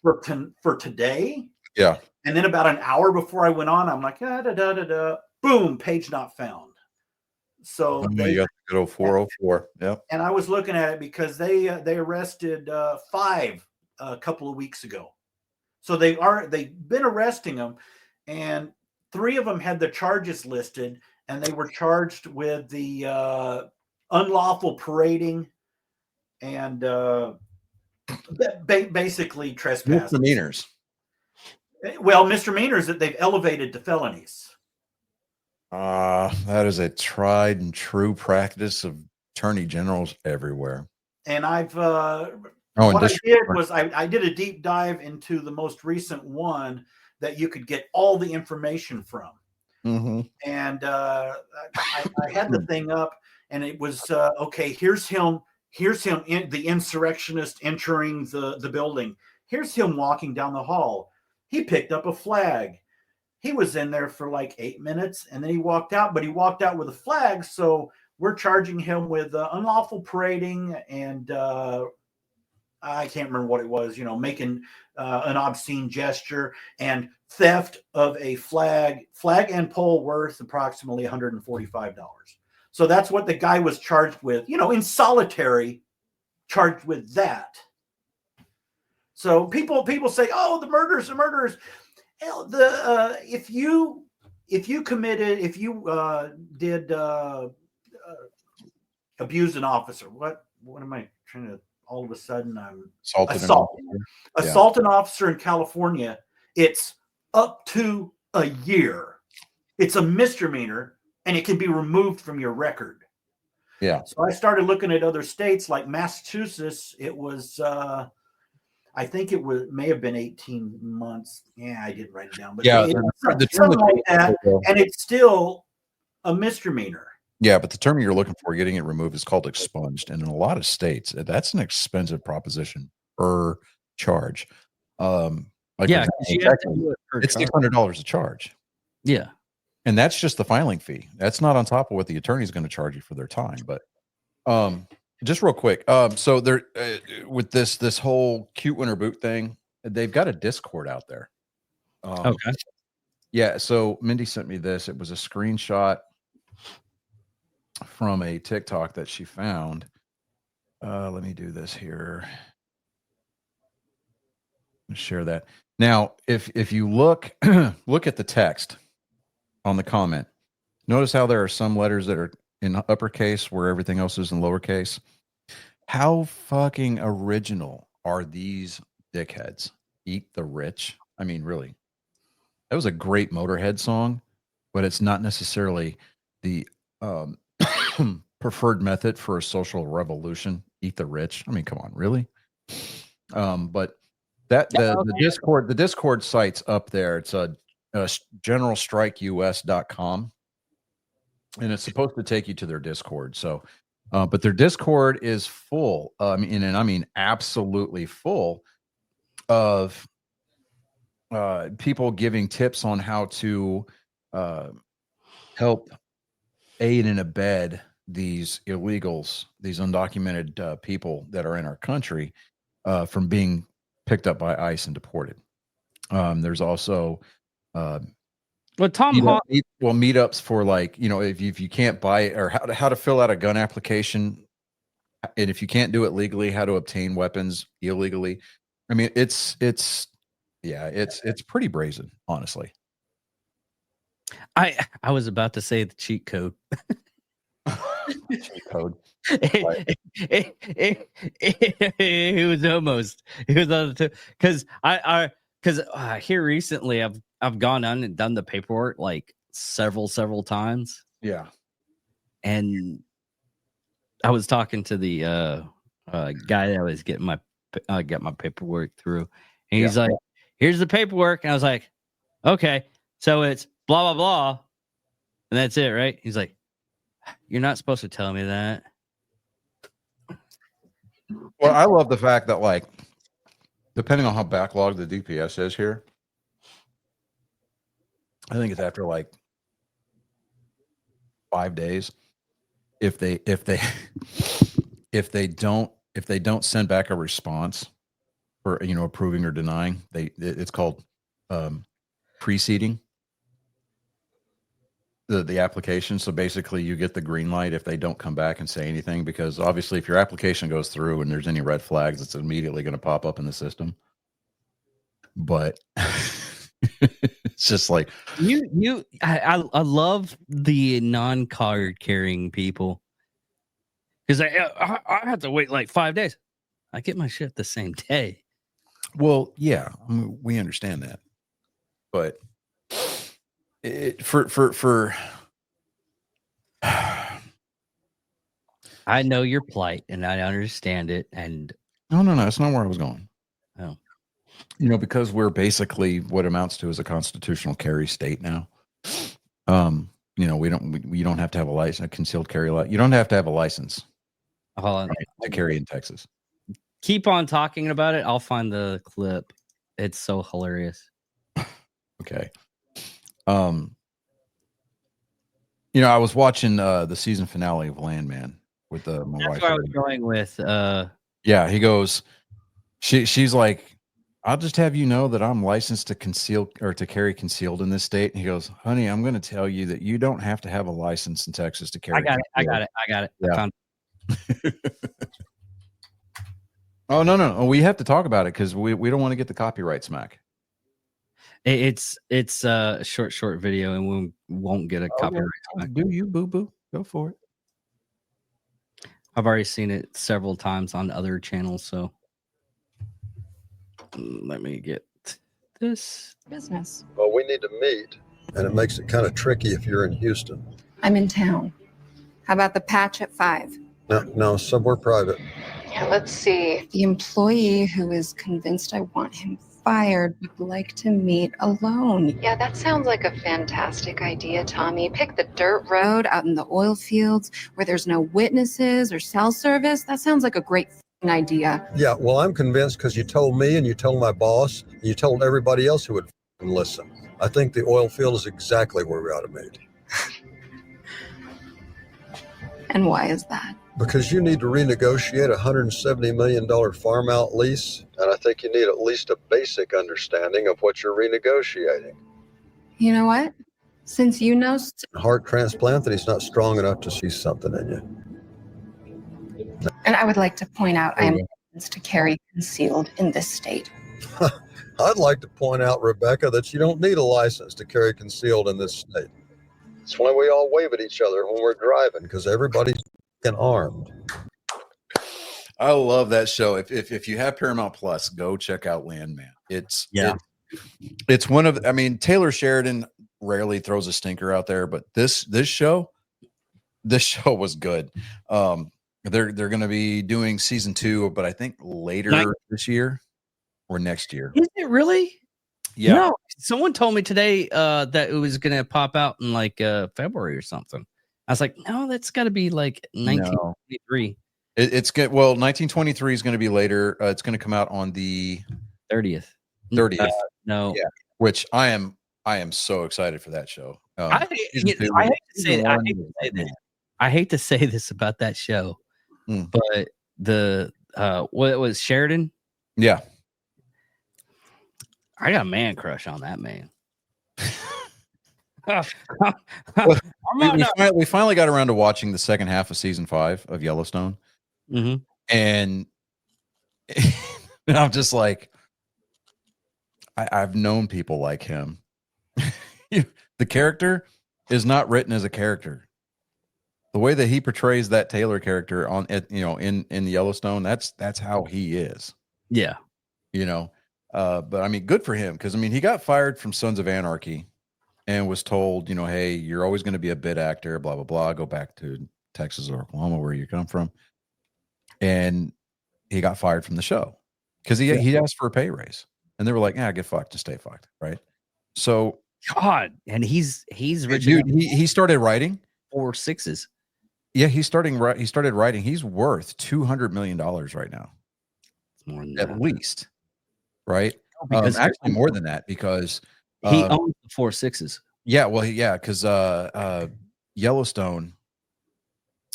for today. Yeah. And then about an hour before I went on, I'm like, boom, page not found. So you got the good old 404. Yeah. And I was looking at it because they arrested 5 a couple of weeks ago. So they've been arresting them, and 3 of them had the charges listed, and they were charged with the unlawful parading and basically trespass. Misdemeanors. Well, misdemeanors that they've elevated to felonies. That is a tried and true practice of attorney generals everywhere. And I've what I did was I did a deep dive into the most recent one that you could get all the information from. Mm-hmm. And I had the thing up, and it was okay. Here's him, the insurrectionist entering the building. Here's him walking down the hall. He picked up a flag. He was in there for like 8 minutes, and then he walked out, but he walked out with a flag. So we're charging him with unlawful parading and I can't remember what it was, making an obscene gesture and theft of a flag and pole worth approximately $145. So that's what the guy was charged with, in solitary, charged with that. So people say, oh, the murderers. Hell, if you did abuse an officer, what am I trying to? All of a sudden, I'm assault an officer in California. It's up to a year. It's a misdemeanor, and it can be removed from your record. Yeah. So I started looking at other states like Massachusetts. It was, I think may have been 18 months. Yeah, I didn't write it down, but the term like that, and it's still a misdemeanor. Yeah, but the term you're looking for, getting it removed, is called expunged. And in a lot of states, that's an expensive proposition per charge. Yeah, it's $600 a charge. Yeah. And that's just the filing fee. That's not on top of what the attorney is going to charge you for their time. But just real quick. So there with this whole cute winter boot thing, they've got a Discord out there. Okay. Yeah. So Mindy sent me this. It was a screenshot from a TikTok that she found. Let me do this here. Share that. Now, if you look at the text on the comment, notice how there are some letters that are in uppercase where everything else is in lowercase. How fucking original are these dickheads? Eat the Rich. I mean, really. That was a great Motorhead song, but it's not necessarily the preferred method for a social revolution. Eat the Rich. I mean, come on, really? But that the Discord site's up there. It's a generalstrikeus.com, and it's supposed to take you to their Discord. So, but their Discord is full. I mean absolutely full of people giving tips on how to help aid and abet these illegals, these undocumented people that are in our country from being picked up by ICE and deported. There's also meetups for, like, if you can't buy, or how to fill out a gun application, and if you can't do it legally, how to obtain weapons illegally. I mean, it's pretty brazen, honestly. I was about to say the cheat code. Cheat code. It was almost. It was on the because here recently I've gone on and done the paperwork like several times. Yeah, and I was talking to the guy that was getting my paperwork through, and he's like, "Here's the paperwork," and I was like, "Okay, so it's blah blah blah, and that's it, right?" He's like, "You're not supposed to tell me that." Well, I love the fact that, like, depending on how backlogged the DPS is here, I think it's after like 5 days. If they don't send back a response for approving or denying, it's called preceding the application. So basically you get the green light if they don't come back and say anything, because obviously if your application goes through and there's any red flags, it's immediately going to pop up in the system. But it's just like I love the non-card carrying people, because I have to wait like 5 days. I get my shit the same day. Well, yeah, I mean, we understand that, but for I know your plight and I understand it. And no, that's not where I was going. Oh, because we're basically what amounts to as a constitutional carry state now. We don't have to have a concealed carry license. You don't have to have a license to carry in Texas. Keep on talking about it. I'll find the clip. It's so hilarious. Okay. I was watching the season finale of Landman with my That's wife. where I was going with. Yeah, he goes. She's like, I'll just have you know that I'm licensed to conceal or to carry concealed in this state. And he goes, honey, I'm going to tell you that you don't have to have a license in Texas to carry. I got it. I Yeah. found Oh, no. We have to talk about it because we don't want to get the copyright smack. It's a short video, and we won't get a copyright. Do you, boo boo? Go for it. I've already seen it several times on other channels, so let me get this business. Well, we need to meet, and it makes it kind of tricky if you're in Houston. I'm in town. How about the patch at 5? No, somewhere private. Yeah, let's see. The employee who is convinced I want him fired would like to meet alone. Yeah, that sounds like a fantastic idea, Tommy. Pick the dirt road out in the oil fields where there's no witnesses or cell service. That sounds like a great idea. Yeah, well, I'm convinced because you told me and you told my boss and you told everybody else who would listen. I think the oil field is exactly where we ought to meet. And why is that? Because you need to renegotiate a $170 million farm out lease, and I think you need at least a basic understanding of what you're renegotiating. You know what? Since you know Heart transplant, that he's not strong enough to see something in you. and I would like to point out I am licensed to carry concealed in this state. I'd like to point out, Rebecca, that you don't need a license to carry concealed in this state. It's why we all wave at each other when we're driving, because everybody's armed. I love that show. If you have Paramount Plus, go check out Landman. It's one of, I mean, Taylor Sheridan rarely throws a stinker out there, but this show was good. They're going to be doing season 2, but I think later this year or next year. Is it really? Yeah. No, someone told me today that it was going to pop out in like February or something. I was like, no, that's got to be like 1923. It's good. Well, 1923 is going to be later. It's going to come out on the 30th. No, yeah. Which I am so excited for that show. I hate to say this about that show, but what was Sheridan? Yeah, I got a man crush on that man. We finally got around to watching the second half of season 5 of Yellowstone. Mm-hmm. And I'm just like, I've known people like him. The character is not written as a character. The way that he portrays that Taylor character in Yellowstone, that's how he is. Yeah. But I mean, good for him. Cause I mean, he got fired from Sons of Anarchy and was told, hey, you're always going to be a bit actor, blah, blah, blah. Go back to Texas or Oklahoma, where you come from. And he got fired from the show because he asked for a pay raise. And they were like, get fucked and stay fucked. Right. So, God. And he's rich. Dude, he started writing 4 6s. Yeah. He started writing. He's worth $200 million right now. It's more than at that. Least. Right. Because actually more than that, because he owns the 4 6s. Yeah. Well, because Yellowstone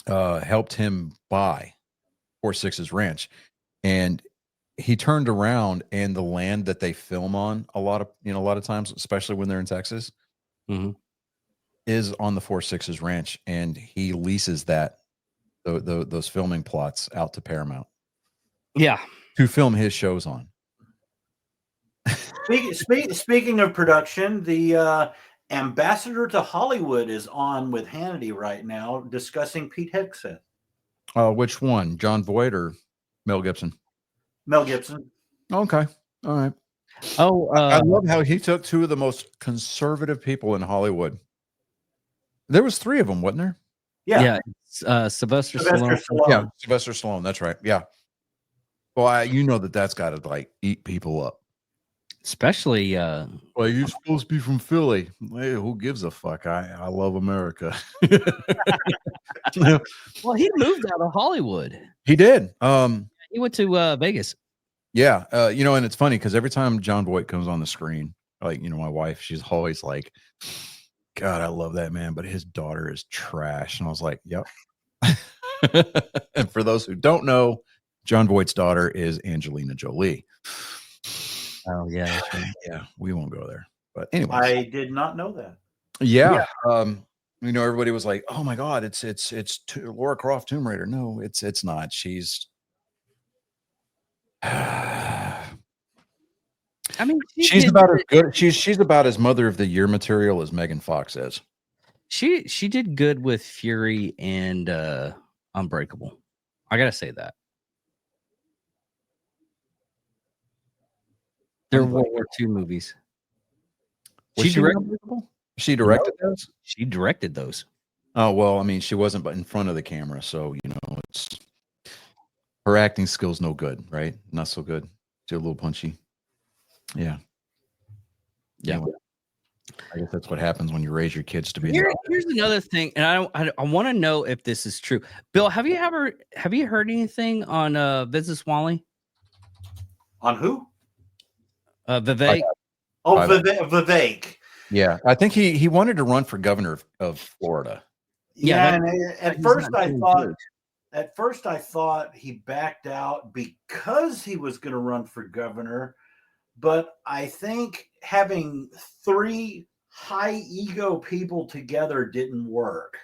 helped him buy 4 6's ranch, and he turned around, and the land that they film on a lot of times, especially when they're in Texas, is on the 4 6's ranch, and he leases those filming plots out to Paramount. Yeah, to film his shows on. Speaking of production, the ambassador to Hollywood is on with Hannity right now discussing Pete Hegseth. Which one, John Voight or Mel Gibson? Mel Gibson. Okay, all right. I love how he took 2 of the most conservative people in Hollywood. There was 3 of them, wasn't there? Yeah. Sylvester Stallone. Yeah, Sylvester Stallone. That's right. Yeah. Well, that's got to like eat people up. Especially, well, you're supposed to be from Philly. Hey, who gives a fuck? I love America. Well, he moved out of Hollywood. He did. He went to Vegas. Yeah. And it's funny because every time John Voight comes on the screen, like, my wife, she's always like, God, I love that man, but his daughter is trash. And I was like, yep. And for those who don't know, John Voight's daughter is Angelina Jolie. Oh yeah, that's right. Yeah, we won't go there. But anyway, I did not know that. yeah. Everybody was like, "Oh my God, it's Laura Croft Tomb Raider." No, it's not. She's I mean, she's about as good. She's about as Mother of the Year material as Megan Fox is. She did good with Fury and Unbreakable. I gotta say that. They're World War II movies. Was she Unbreakable? She directed those? She directed those. Oh, well, I mean, she wasn't but in front of the camera, so it's her acting skills no good, right? Not so good. She's a little punchy. Yeah. Anyway, I guess that's what happens when you raise your kids to be. Here's another thing, and I want to know if this is true. Bill, have you heard anything on Business Wally? On who? Vivek. Oh, Vivek. Yeah, I think he wanted to run for governor of Florida. Yeah, and at first I thought he backed out because he was going to run for governor, but I think having 3 high ego people together didn't work.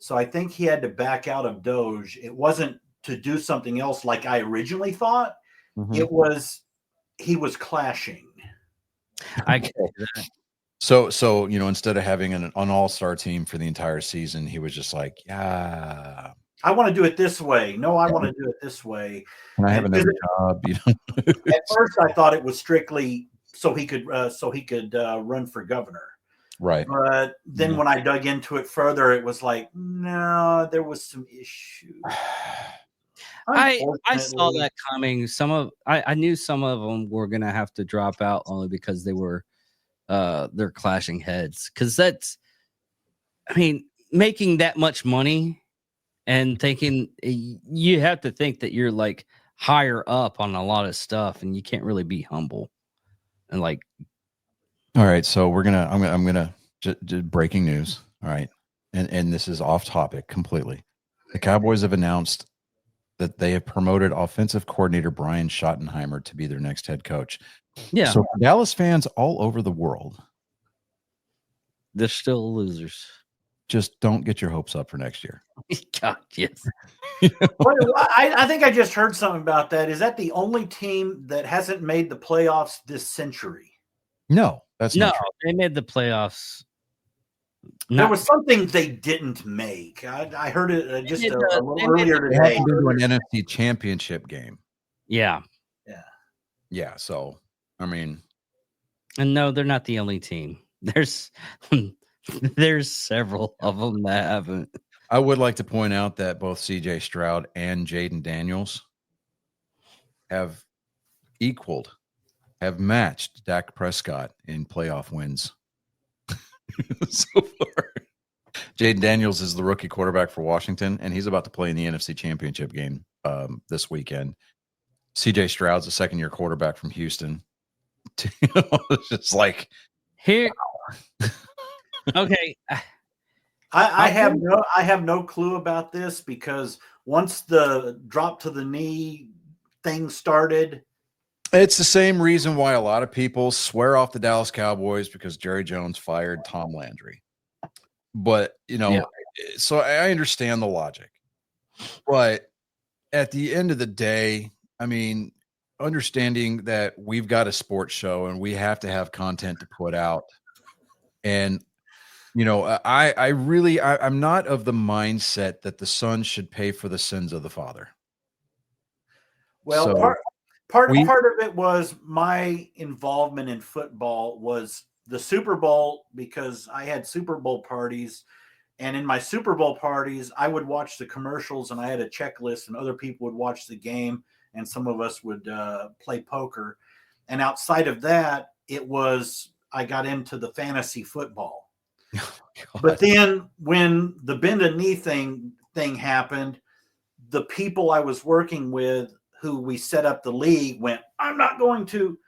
So I think he had to back out of Doge. It wasn't to do something else like I originally thought. Mm-hmm. It was he was clashing. I get that. So instead of having an all-star team for the entire season, he was just like, yeah, I want to do it this way. No, I want to do it this way. Can I have another job? At first, I thought it was strictly so he could run for governor. Right. But then when I dug into it further, it was like, no, there was some issues. I saw that coming. I knew some of them were gonna have to drop out only because they're clashing heads. Because making that much money and thinking you have to think that you're like higher up on a lot of stuff, and you can't really be humble and like. All right, so I'm gonna just breaking news. All right, and this is off topic completely. The Cowboys have announced that they have promoted offensive coordinator Brian Schottenheimer to be their next head coach. Yeah. So for Dallas fans all over the world, they're still losers. Just don't get your hopes up for next year. God, yes. I think I just heard something about that. Is that the only team that hasn't made the playoffs this century? No, that's not true. They made the playoffs. There was something they didn't make. I heard it just a little earlier today. They had to do an NFC championship game. Yeah. Yeah. So, I mean. And no, they're not the only team. There's several of them that haven't. I would like to point out that both CJ Stroud and Jaden Daniels have matched Dak Prescott in playoff wins so far. Jaden Daniels is the rookie quarterback for Washington, and he's about to play in the NFC Championship game this weekend. CJ Stroud's a second-year quarterback from Houston. It's just like here. Okay. I have no clue about this because once the drop to the knee thing started, it's the same reason why a lot of people swear off the Dallas Cowboys because Jerry Jones fired Tom Landry. But, so I understand the logic. But at the end of the day, I mean, understanding that we've got a sports show and we have to have content to put out. And, I'm not of the mindset that the son should pay for the sins of the father. Well, so part of it was my involvement in football was the Super Bowl, because I had Super Bowl parties, and in my Super Bowl parties, I would watch the commercials and I had a checklist, and other people would watch the game, and some of us would play poker. And outside of that, I got into the fantasy football. But then when the bend a knee thing happened, the people I was working with, who we set up the league, went, I'm not going to.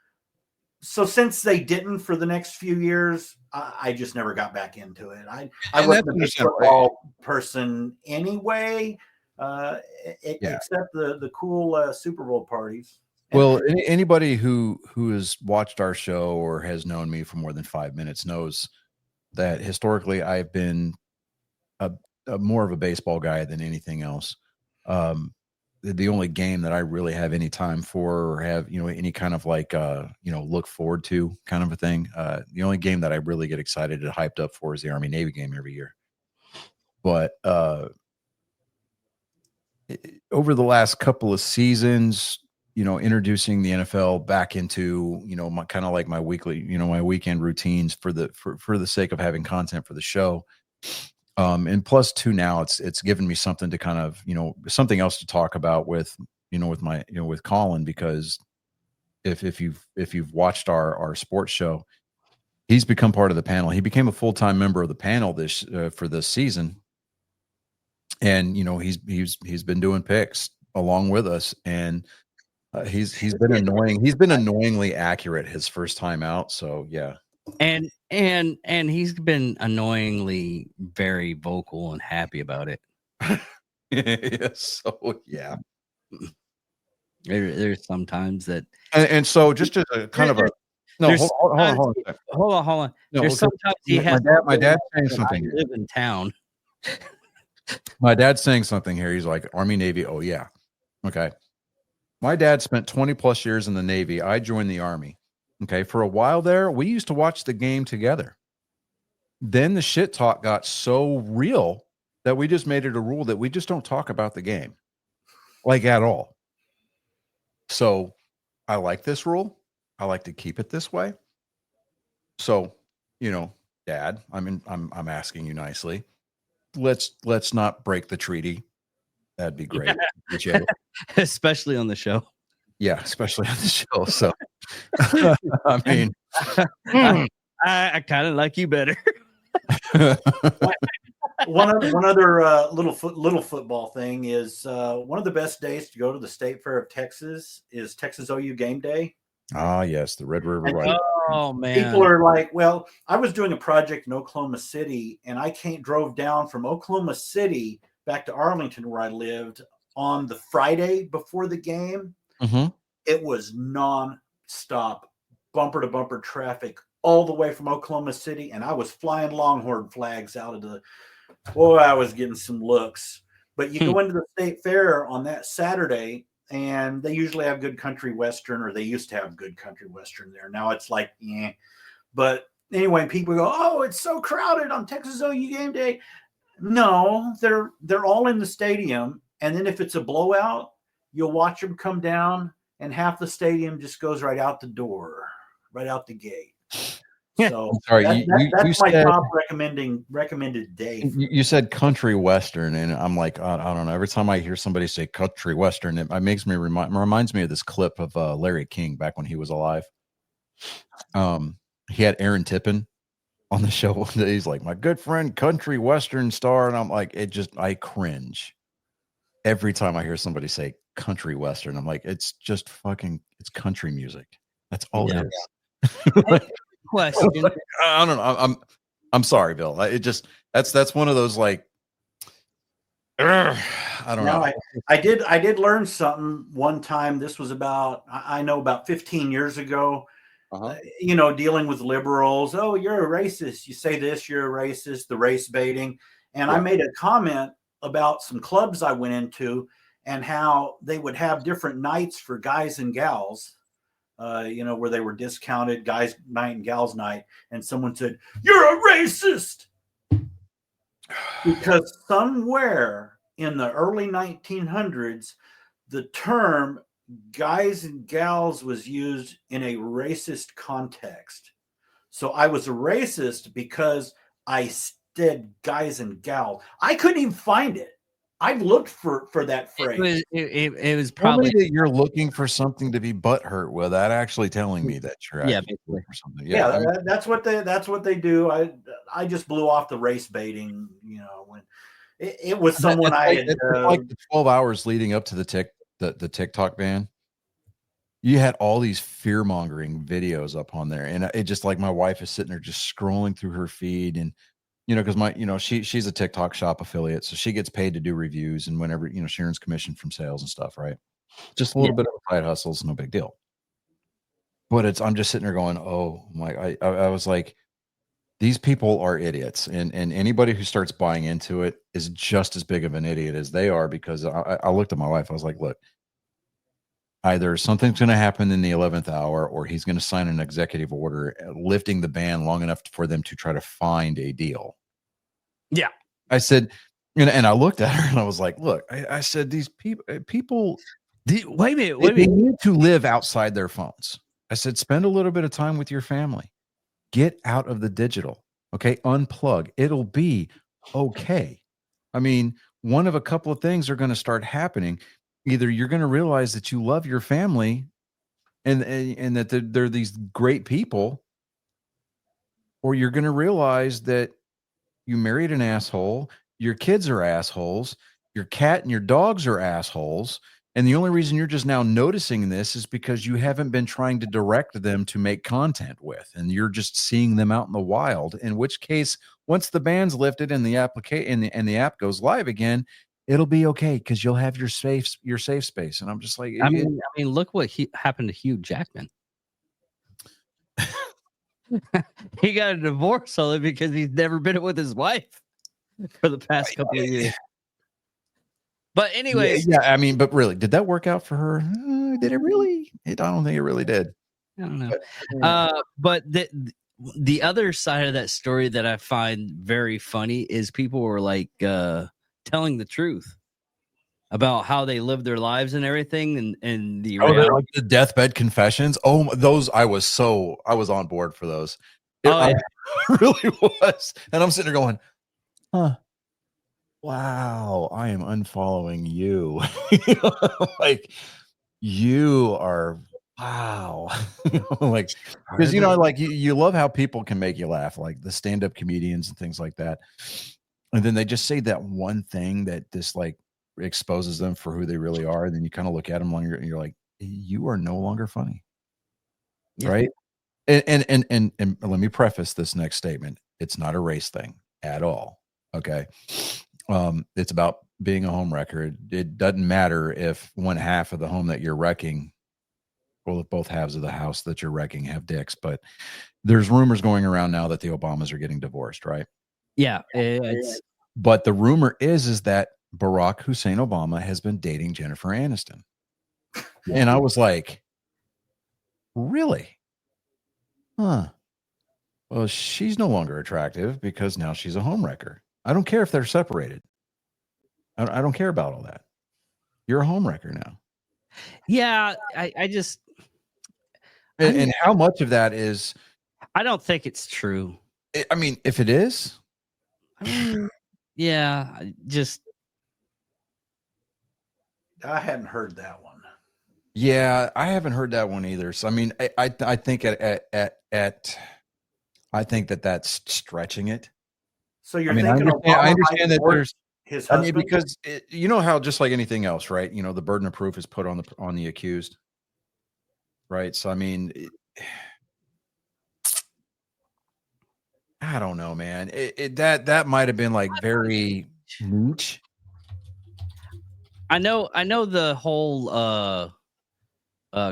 so since they didn't for the next few years, I just never got back into it. I And wasn't that's a big understandable. football person anyway, Yeah. except the cool Super Bowl parties. Well, anybody who has watched our show or has known me for more than 5 minutes knows that historically I've been a more of a baseball guy than anything else. The only game that I really have any time for or have, any kind of like, look forward to kind of a thing. The only game that I really get excited and hyped up for is the Army Navy game every year. But over the last couple of seasons, introducing the NFL back into, my kind of like my weekly, my weekend routines for the sake of having content for the show. And plus two, now it's given me something to kind of, something else to talk about with Colin, because if you've watched our sports show, he's become part of the panel. He became a full-time member of the panel for this season. And, he's been doing picks along with us, and he's been annoying. He's been annoyingly accurate his first time out. So yeah. And he's been annoyingly very vocal and happy about it. So yeah. There's sometimes that, and so just as a kind of a no, there's hold on. hold on. No, There's okay. sometimes he has my dad's saying I something. live in town. My dad's saying something here. He's like, Army, Navy. Oh yeah. Okay. My dad spent 20 plus years in the Navy. I joined the Army. Okay. For a while there, we used to watch the game together. Then the shit talk got so real that we just made it a rule that we just don't talk about the game, like, at all. So I like this rule. I like to keep it this way. So, Dad, I'm asking you nicely. Let's not break the treaty. That'd be great. Appreciate it. Especially on the show. Yeah, especially on the show. So, I mean, I kind of like you better. One other little football thing is one of the best days to go to the State Fair of Texas is Texas OU game day. Ah, yes, the Red River And Ride. Oh man, people are like, well, I was doing a project in Oklahoma City, and I drove down from Oklahoma City back to Arlington, where I lived, on the Friday before the game. Mm-hmm. It was non-stop, bumper to bumper traffic all the way from Oklahoma City, and I was flying Longhorn flags out of the. Boy, I was getting some looks. But you go into the State Fair on that Saturday, and they usually have good country western, or they used to have good country western there. Now it's like, yeah. But anyway, people go, oh, it's so crowded on Texas OU game day. No, they're all in the stadium, and then if it's a blowout, you'll watch them come down, and half the stadium just goes right out the door, right out the gate. So sorry, that's you my said, top recommended day. You said country western, and I'm like, I don't know. Every time I hear somebody say country western, it reminds me of this clip of Larry King back when he was alive. He had Aaron Tippin on the show one day. He's like, my good friend, country western star, and I'm like, I cringe every time I hear somebody say country western. I'm like, it's just it's country music. That's all it is. Question. I don't know. I'm sorry, Bill. That's one of those, like, I don't know. I did learn something one time. This was about 15 years ago. Dealing with liberals. Oh, you're a racist. You say this, you're a racist. The race baiting. And I made a comment about some clubs I went into and how they would have different nights for guys and gals. Where they were discounted, guys' night and gals' night, and someone said, "You're a racist," because somewhere in the early 1900s, the term "guys and gals" was used in a racist context. So I was a racist because I said "guys and gals." I couldn't even find it. I've looked for that phrase. It was probably that you're looking for something to be butthurt without actually telling me that you're basically looking for something. That's what they do. I just blew off the race baiting. When it was someone I had like the 12 hours leading up to the TikTok ban. you had all these fear mongering videos up on there, and it just like my wife is sitting there just scrolling through her feed, and because she's a TikTok Shop affiliate, so she gets paid to do reviews, and whenever she earns commission from sales and stuff, right? Just a little bit of a side hustle is no big deal. But I'm just sitting there going, oh my, I was like, these people are idiots, and anybody who starts buying into it is just as big of an idiot as they are, because I looked at my wife, I was like, look, either something's going to happen in the 11th hour, or he's going to sign an executive order lifting the ban long enough for them to try to find a deal. Yeah. I said, and I looked at her and I was like, look, I said, these people, wait a minute. They need to live outside their phones. I said, spend a little bit of time with your family. Get out of the digital. Okay. Unplug. It'll be okay. I mean, one of a couple of things are going to start happening. Either you're going to realize that you love your family and that they're these great people, or you're going to realize that you married an asshole, your kids are assholes, your cat and your dogs are assholes, and the only reason you're just now noticing this is because you haven't been trying to direct them to make content with, and you're just seeing them out in the wild, in which case, once the ban's lifted and the application and the app goes live again, it'll be okay, because you'll have your safe space. And I'm just like, I mean, look what happened to Hugh Jackman. He got a divorce only because he's never been with his wife for the past couple of years. But anyways, yeah, I mean, but really, did that work out for her? Did it really? I don't think it really did. I don't know. But the other side of that story that I find very funny is people were like telling the truth about how they live their lives and everything, and the like the deathbed confessions. Oh, those I was on board for those. I really was, and I'm sitting there going, huh. Wow, I am unfollowing you. Like, you are, wow. Like, because like you love how people can make you laugh, like the stand-up comedians and things like that, and then they just say that one thing that just like exposes them for who they really are, and then you kind of look at them and you're like, you are no longer funny. Yeah. Right? And let me preface this next statement. It's not a race thing at all. Okay. It's about being a home wrecker. It doesn't matter if one half of the home that you're wrecking, well, if both halves of the house that you're wrecking have dicks, but there's rumors going around now that the Obamas are getting divorced, right? Yeah. But the rumor is that Barack Hussein Obama has been dating Jennifer Aniston. And I was like, really? Huh. Well, she's no longer attractive because now she's a home wrecker. I don't care if they're separated. I don't care about all that. You're a home wrecker now. Yeah, I just... And how much of that is... I don't think it's true. I mean, if it is... yeah, I hadn't heard that one. Yeah, I haven't heard that one either. So, I mean, I think I think that's stretching it. So you're thinking I understand that there's his husband? I mean, because you know how just like anything else, right? The burden of proof is put on the accused, right? So I mean, I don't know, man. That might have been like very niche. I know the whole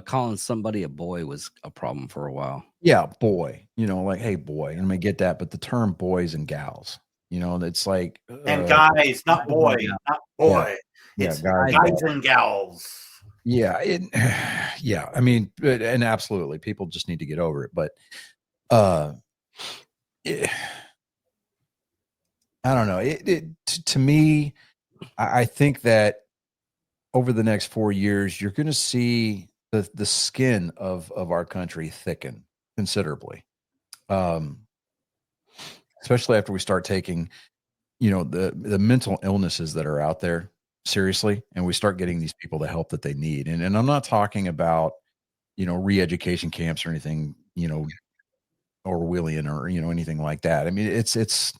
calling somebody a boy was a problem for a while. Yeah, boy. Like, hey, boy. And I get that, but the term boys and gals, it's like and guys, not boy, not boy. Yeah, it's guys and gals. Yeah, yeah. I mean, and absolutely, people just need to get over it. But I don't know. To me, I think that over the next 4 years, you're going to see the skin of our country thicken considerably, especially after we start taking, the mental illnesses that are out there seriously, and we start getting these people the help that they need. And I'm not talking about, re-education camps or anything, Orwellian or anything like that. I mean, it's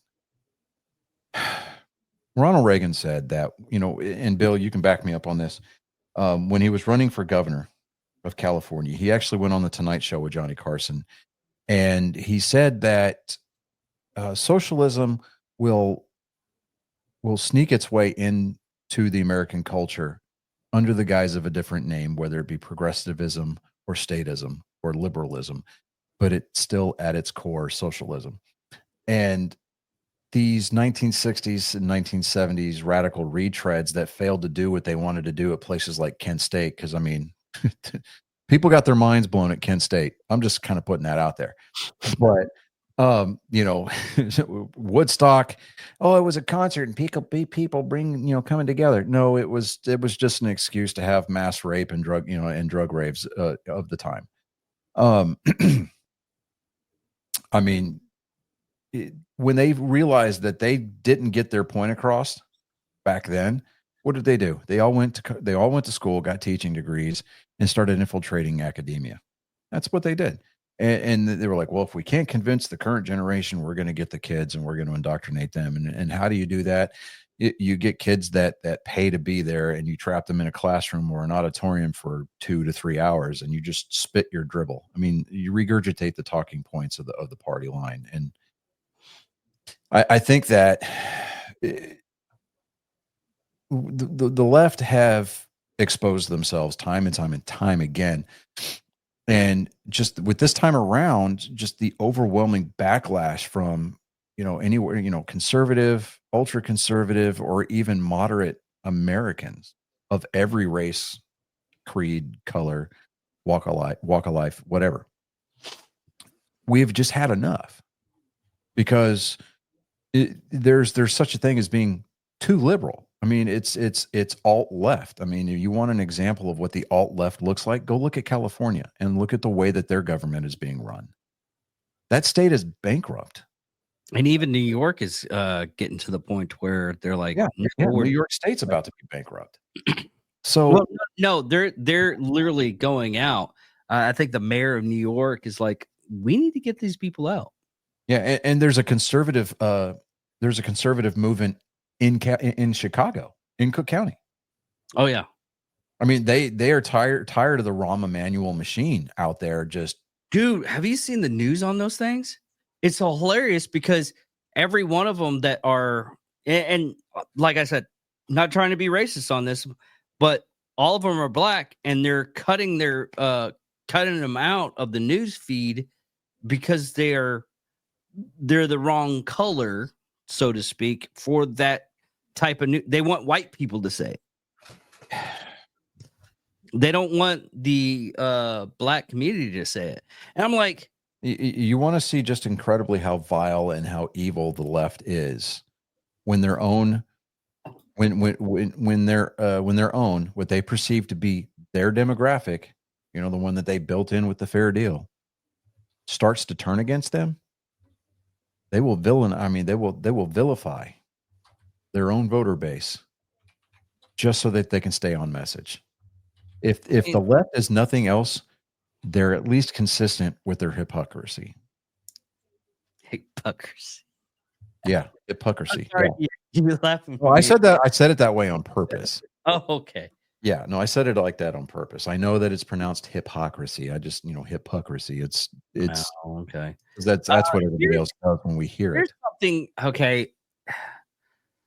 Ronald Reagan said that, and Bill, you can back me up on this. When he was running for governor, of California. He actually went on the Tonight Show with Johnny Carson, and he said that socialism will sneak its way into the American culture under the guise of a different name, whether it be progressivism or statism or liberalism, but it's still at its core socialism. And these 1960s and 1970s radical retreads that failed to do what they wanted to do at places like Kent State, because I mean, people got their minds blown at Kent State. I'm just kind of putting that out there. But Woodstock, oh, it was a concert and people coming together. No, it was just an excuse to have mass rape and drug raves of the time. I mean, when they realized that they didn't get their point across back then, what did they do? They all went to school, got teaching degrees, and started infiltrating academia. That's what they did. And they were like, well, if we can't convince the current generation, we're going to get the kids and we're going to indoctrinate them. And how do you do that? You get kids that pay to be there, and you trap them in a classroom or an auditorium for 2 to 3 hours, and you just spit your dribble. I mean, you regurgitate the talking points of the party line. And I think that the left have exposed themselves time and time again. And just with this time around, just the overwhelming backlash from, anywhere, conservative, ultra conservative, or even moderate Americans of every race, creed, color, walk of life, whatever. We've just had enough, because there's such a thing as being too liberal. I mean, it's alt left. I mean, if you want an example of what the alt left looks like, go look at California and look at the way that their government is being run. That state is bankrupt. And even New York is getting to the point where they're like, New York State's about to be bankrupt. So no, they're literally going out. I think the mayor of New York is like, we need to get these people out. Yeah, and there's a conservative movement in Chicago, in Cook County. Oh yeah. I mean, they are tired of the Rahm Emanuel machine out there. Just, dude, have you seen the news on those things? It's hilarious, because every one of them that are, and like I said, not trying to be racist on this, but all of them are black, and they're cutting them out of the news feed because they're the wrong color, so to speak, for that type of news. They want white people to say it. They don't want the black community to say it. And I'm like, you want to see just incredibly how vile and how evil the left is when their own what they perceive to be their demographic, the one that they built in with the fair deal, starts to turn against them. They will vilify their own voter base just so that they can stay on message. If the left is nothing else, they're at least consistent with their hypocrisy. Hypocrisy. Yeah, hypocrisy. Sorry, yeah. you laughing? Well, I said that. I said it that way on purpose. Oh, okay. Yeah, no, I said it like that on purpose. I know that it's pronounced hypocrisy. I just, hypocrisy. It's okay. That's what everybody else does when we hear it. Something. Okay.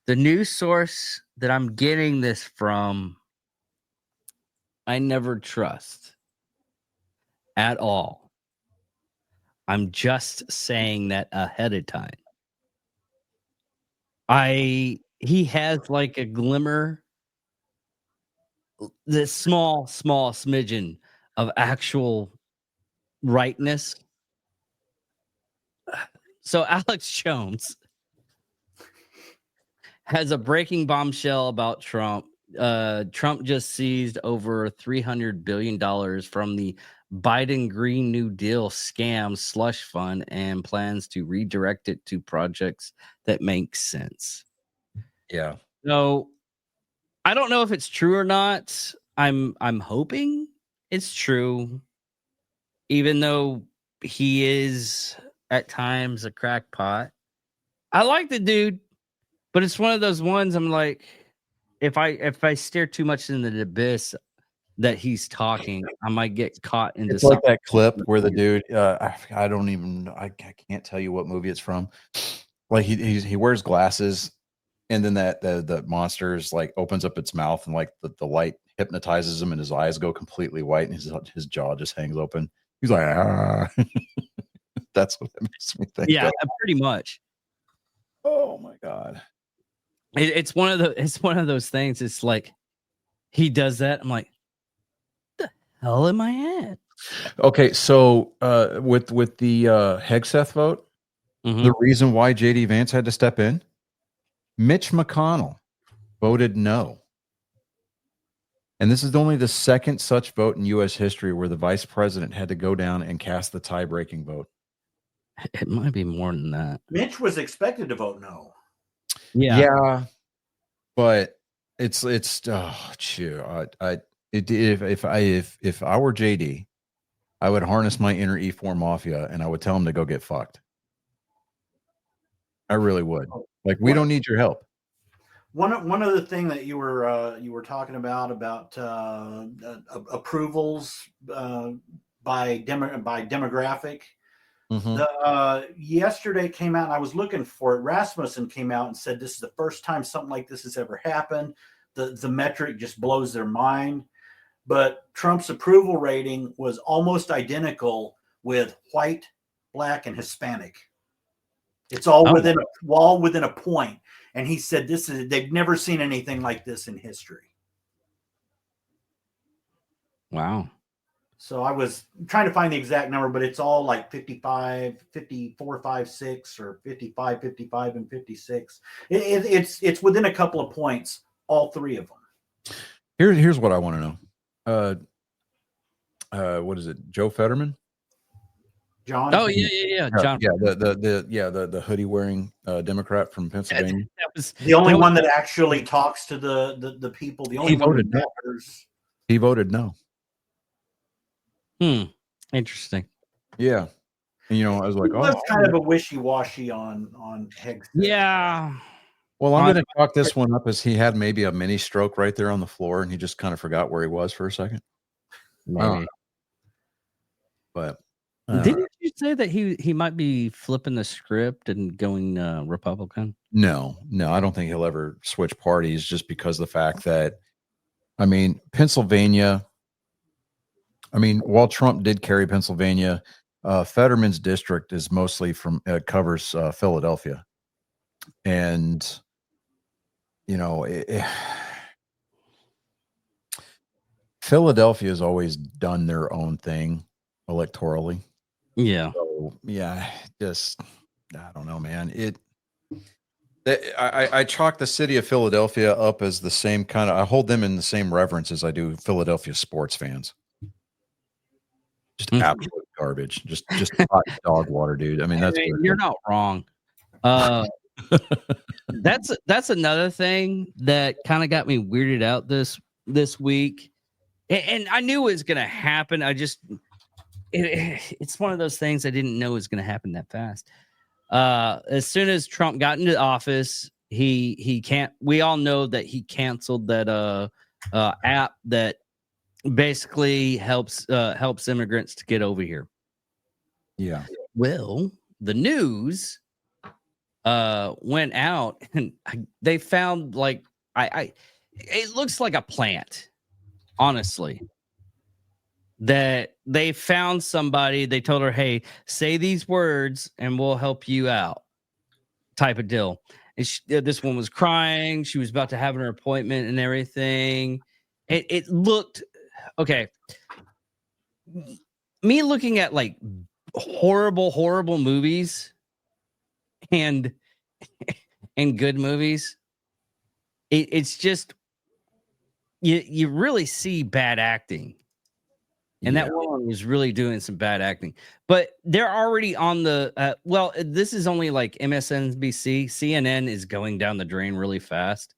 The news source that I'm getting this from, I never trust at all. I'm just saying that ahead of time. He has like a glimmer, this small smidgen of actual rightness. So Alex Jones has a breaking bombshell about Trump. Trump just seized over $300 billion from the Biden Green New Deal scam slush fund and plans to redirect it to projects that make sense. Yeah. So I don't know if it's true or not. I'm hoping it's true, even though he is at times a crackpot. I like the dude, but it's one of those ones I'm like, if I stare too much into the abyss, that he's talking, I might get caught into It's like something. that clip where the dude, I don't even, I can't tell you what movie it's from. Like he wears glasses, and then the monster's like opens up its mouth, and like the light hypnotizes him, and his eyes go completely white, and his jaw just hangs open. He's like, ah. That's what that makes me think. Yeah, of. pretty much. Oh my god. It's one of those things. It's like he does that. I'm like, what the hell am I at? Okay, so with the Hegseth vote, Mhm. the reason why JD Vance had to step in, Mitch McConnell voted no. And this is only the second such vote in U.S. history where the vice president had to go down and cast the tie-breaking vote. It might be more than that. Mitch was expected to vote no. Yeah. But it's if I were JD, I would harness my inner E4 mafia and I would tell him to go get fucked. I really would. Like, we don't need your help. One other thing that you were talking about approvals by demographic. Mhm. Yesterday came out, and I was looking for it. Rasmussen came out and said this is the first time something like this has ever happened. The metric just blows their mind. But Trump's approval rating was almost identical with white, black, and Hispanic. It's all within a point. And he said they've never seen anything like this in history. Wow. So I was trying to find the exact number, but it's all like 55, 54, 56, or 55, 55, and 56. It's within a couple of points, all three of them. Here's what I want to know. What is it? Joe Fetterman? John? Oh yeah. John. Yeah, the hoodie wearing Democrat from Pennsylvania. That was the only one that actually talks to the people. The only He one voted that no. matters. He voted no. Interesting. Yeah. And, I was like, It was kind of a wishy-washy on Higgs. Yeah. Well, I'm going to chalk this one up as he had maybe a mini stroke right there on the floor, and he just kind of forgot where he was for a second. Maybe. But didn't you say that he might be flipping the script and going Republican? No, I don't think he'll ever switch parties, just because of the fact that, Pennsylvania. While Trump did carry Pennsylvania, Fetterman's district is mostly covers Philadelphia, and Philadelphia has always done their own thing electorally. Yeah. So I don't know, man. I chalk the city of Philadelphia up as the same kind of. I hold them in the same reverence as I do Philadelphia sports fans. Just absolute garbage. Just hot dog water, dude. You're not wrong. That's another thing that kind of got me weirded out this week, and I knew it was going to happen. It's one of those things I didn't know was going to happen that fast. As soon as Trump got into office, he can't. We all know that he canceled that app that basically helps immigrants to get over here. Yeah. Well, the news went out, and they found it looks like a plant, honestly. That they found somebody, they told her, hey, say these words and we'll help you out, type of deal. And this one was crying. She was about to have an appointment and everything. It looked okay. Me looking at like horrible movies and good movies, it's just you really see bad acting. And that woman was really doing some bad acting. But they're already on the this is only like MSNBC. CNN is going down the drain really fast.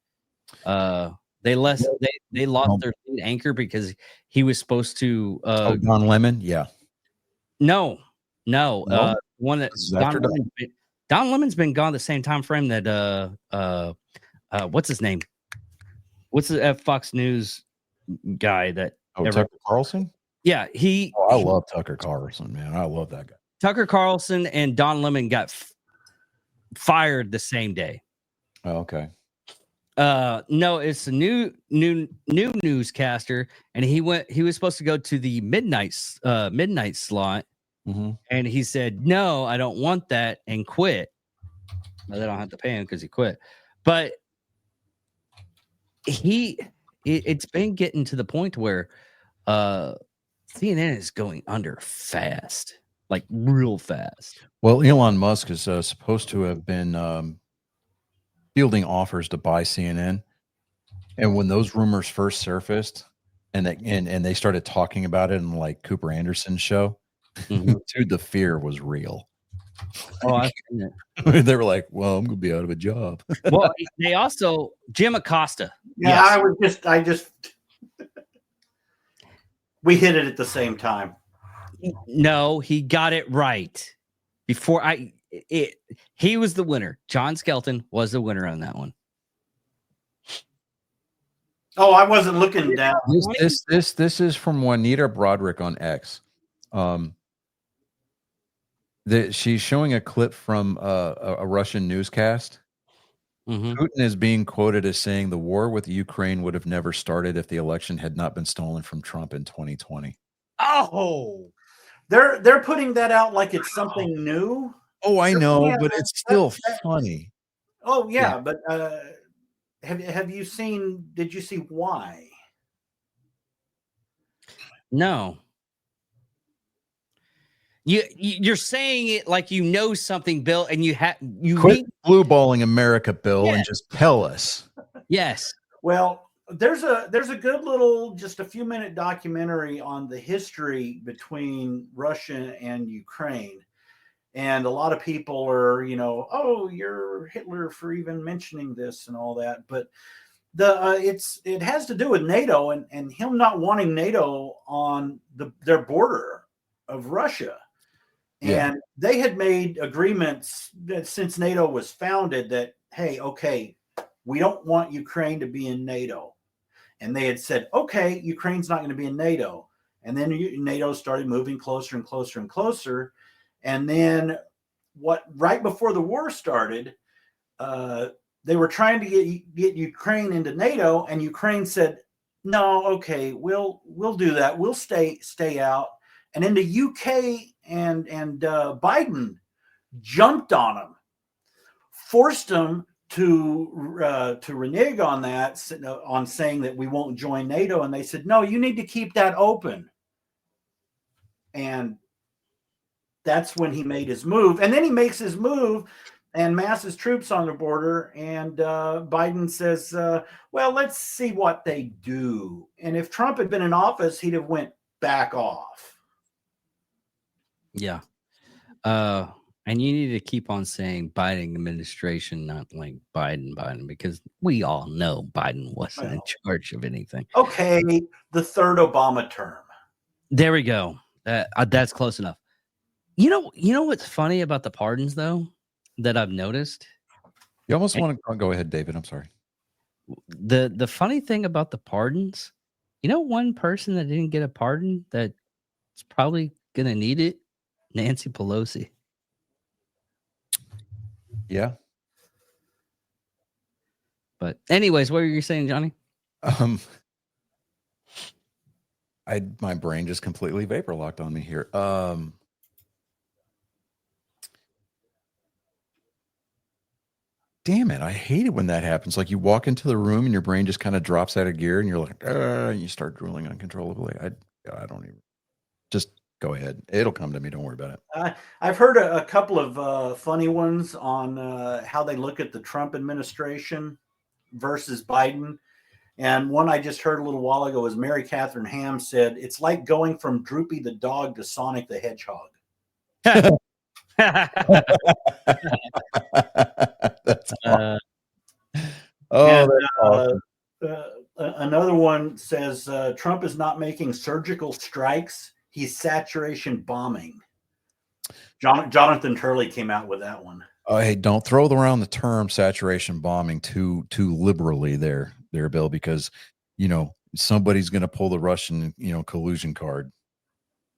They lost their lead anchor because he was supposed to Don Lemon. Yeah. No. One that Don Lemon's been gone the same time frame that what's his name? What's the Fox News guy that Oh, ever. Tucker Carlson? Yeah, Oh, I love Tucker Carlson, man. I love that guy. Tucker Carlson and Don Lemon got fired the same day. Oh, okay. No, it's a new newscaster, and he was supposed to go to the midnight slot, and he said, no, I don't want that, and quit. Now they don't have to pay him because he quit. But it's been getting to the point where CNN is going under fast, like real fast. Well, Elon Musk is supposed to have been fielding offers to buy CNN, and when those rumors first surfaced, and they started talking about it in like Cooper Anderson's show, dude, the fear was real. Oh, I've seen it. They were like, "Well, I'm gonna be out of a job." Well, they also Jim Acosta. Yeah, Yes. I just we hit it at the same time. No, he got it right. Before he was the winner. John Skelton was the winner on that one. Oh, I wasn't looking down. This is from Juanita Broderick on X. She's showing a clip from a Russian newscast. Putin is being quoted as saying the war with Ukraine would have never started if the election had not been stolen from Trump in 2020. Oh, they're putting that out like it's something new. Oh, I know, Yeah, but it's still funny. Oh yeah, but have you seen? Did you see why? no. You're saying it like you know something, Bill, and you Quit blue balling America, Bill, and just tell us. Yes. Well, there's a good little, just a few minute documentary on the history between Russia and Ukraine, and a lot of people are, oh, you're Hitler for even mentioning this and all that, but it has to do with NATO and him not wanting NATO on their border of Russia. Yeah. And they had made agreements that since NATO was founded that, hey, okay, we don't want Ukraine to be in NATO. And they had said, okay, Ukraine's not going to be in NATO. And then NATO started moving closer and closer and closer. And then right before the war started, they were trying to get Ukraine into NATO, and Ukraine said, no, okay, we'll do that. We'll stay out. And then the UK and Biden jumped on them, forced them to renege on that, on saying that we won't join NATO. And they said, no, you need to keep that open. And that's when he made his move. And then he makes his move and masses troops on the border. And Biden says, well, let's see what they do. And if Trump had been in office, he'd have went back off. Yeah. And you need to keep on saying Biden administration, not like Biden, because we all know Biden wasn't in charge of anything. Okay, the third Obama term. There we go. That's close enough. You know what's funny about the pardons, though, that I've noticed? You almost want to go ahead, David. I'm sorry. The funny thing about the pardons, one person that didn't get a pardon that's probably going to need it? Nancy Pelosi. Yeah. But anyways, what were you saying, Johnny? My brain just completely vapor locked on me here. Damn it. I hate it when that happens. Like you walk into the room and your brain just kind of drops out of gear and you're like, and you start drooling uncontrollably. I don't even, just go ahead. It'll come to me. Don't worry about it. I've heard a couple of funny ones on how they look at the Trump administration versus Biden. And one I just heard a little while ago is Mary Catherine Ham said, it's like going from Droopy the dog to Sonic the Hedgehog. That's awesome. That's awesome. Another one says Trump is not making surgical strikes. He's saturation bombing. Jonathan Turley came out with that one. Hey, don't throw around the term saturation bombing too liberally there, Bill, because somebody's going to pull the Russian, collusion card.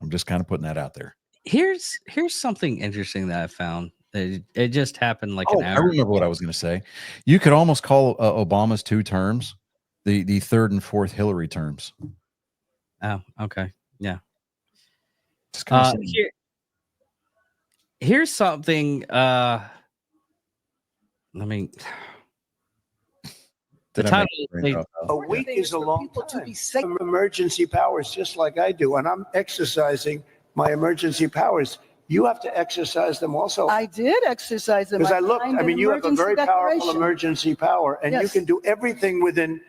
I'm just kind of putting that out there. Here's something interesting that I found. It just happened like an I hour. remember what I was going to say. You could almost call Obama's 2 terms the third and fourth Hillary terms. Oh, okay. Yeah. Just kind of Here's something. Let me. The title. A week is a long time. To be safe. Emergency powers, just like I do, and I'm exercising my emergency powers. You have to exercise them also. I did exercise them. Because I looked, I mean, you have a very powerful emergency power, and you can do everything within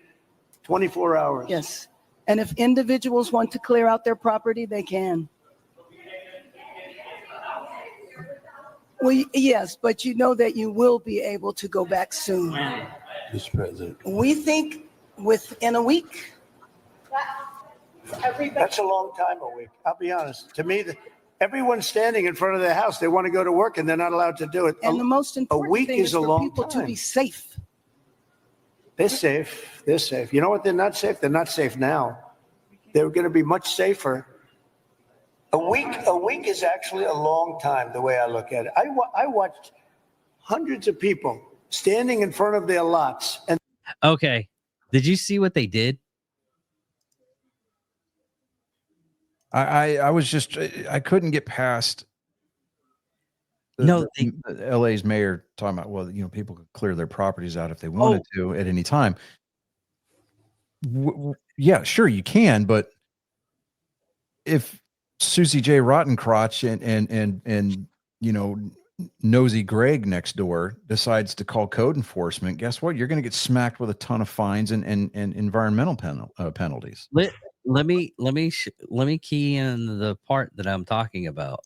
24 hours. Yes. And if individuals want to clear out their property, they can. Well, yes, but you know that you will be able to go back soon. Mr. President. We think within a week. That's a long time, a week. I'll be honest. To me, everyone's standing in front of their house. They want to go to work, and they're not allowed to do it. And the most important thing is for people to be safe. They're safe. They're safe. You know what? They're not safe. They're not safe now. They're going to be much safer. A week is actually a long time, the way I look at it. I watched hundreds of people standing in front of their lots. And okay. Did you see what they did? I was just, I couldn't get past LA's mayor talking about, well, people could clear their properties out if they wanted to at any time. Yeah, sure you can, but if Susie J. Rottencrotch and nosy Greg next door decides to call code enforcement, guess what? You're going to get smacked with a ton of fines and environmental penalties. Let me key in the part that I'm talking about.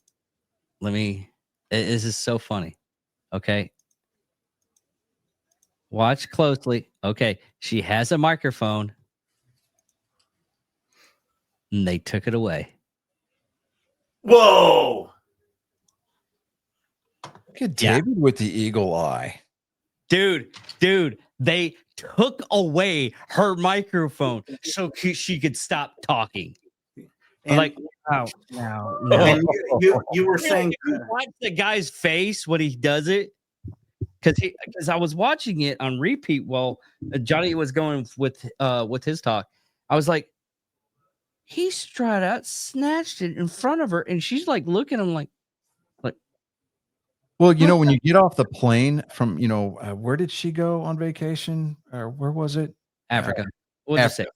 This is so funny. Okay. Watch closely. Okay. She has a microphone and they took it away. Whoa. Look at David with the eagle eye. Dude, they took away her microphone so she could stop talking. And, like, wow, no. And you were saying, watch the guy's face when he does it, because I was watching it on repeat while Johnny was going with his talk. I was like, he straight out snatched it in front of her, and she's like looking at him like. Well, when you get off the plane from, where did she go on vacation? Or where was it? Africa. Africa.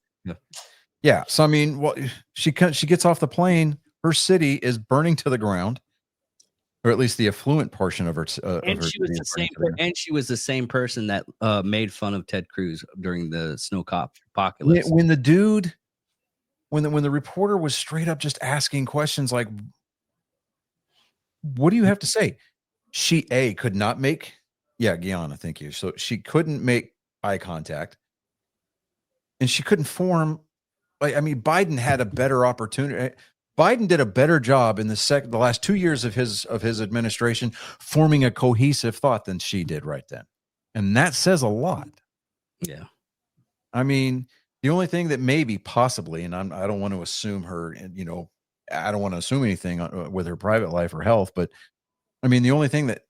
Yeah. So, I mean, she gets off the plane. Her city is burning to the ground, or at least the affluent portion of her. And she was the same person that made fun of Ted Cruz during the snow apocalypse. When the dude, when the reporter was straight up just asking questions like, "What do you have to say?" She could not make, Guyana, thank you. So she couldn't make eye contact, and she couldn't form. Biden had a better opportunity. Biden did a better job in the last 2 years of his administration forming a cohesive thought than she did right then, and that says a lot. Yeah, I mean, the only thing that maybe possibly, and I don't want to assume her, I don't want to assume anything with her private life or health, but. I mean, the only thing that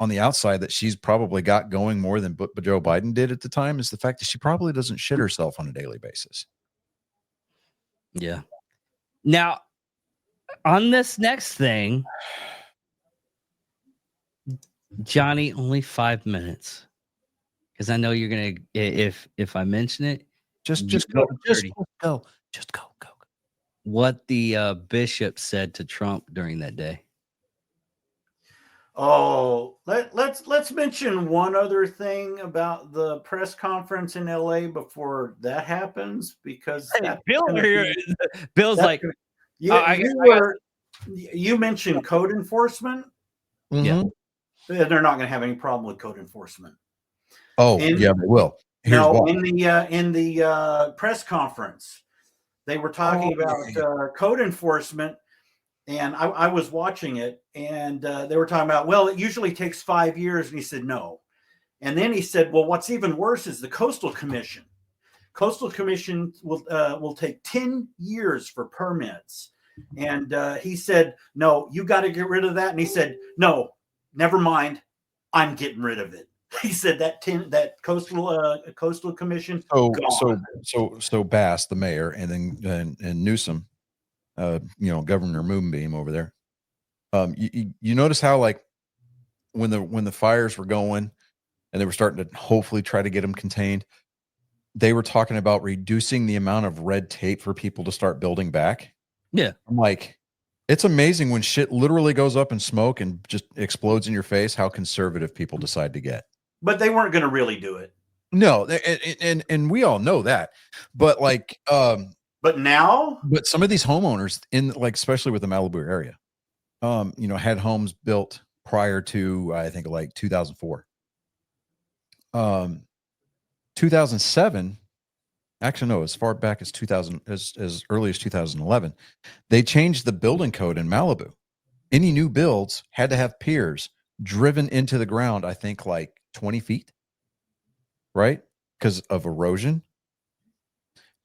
on the outside that she's probably got going more than Joe Biden did at the time is the fact that she probably doesn't shit herself on a daily basis. Yeah. Now, on this next thing, Johnny, only 5 minutes, because I know you're gonna. If I mention it, just go. What the bishop said to Trump during that day. Oh, let's mention one other thing about the press conference in LA before that happens, because Bill's like, you mentioned code enforcement. Yeah, they're not going to have any problem with code enforcement. Oh, they will. In the press conference, they were talking about code enforcement. And I was watching it, and they were talking about, well, it usually takes 5 years. And he said, no. And then he said, well, what's even worse is the Coastal Commission. Coastal Commission will take 10 years for permits. And he said, no, you got to get rid of that. And he said, no, never mind. I'm getting rid of it. He said that Coastal Commission. So Bass, the mayor, and then and Newsom, Governor Moonbeam over there. You notice how, like, when the fires were going and they were starting to hopefully try to get them contained, they were talking about reducing the amount of red tape for people to start building back. Yeah. I'm like, it's amazing when shit literally goes up in smoke and just explodes in your face, how conservative people decide to get. But they weren't going to really do it. No, and we all know that. But like but some of these homeowners in, like, especially with the Malibu area, had homes built prior to, I think, like 2004. 2007, actually no, as far back as 2000, as early as 2011, they changed the building code in Malibu. Any new builds had to have piers driven into the ground, I think like 20 feet, right? Because of erosion.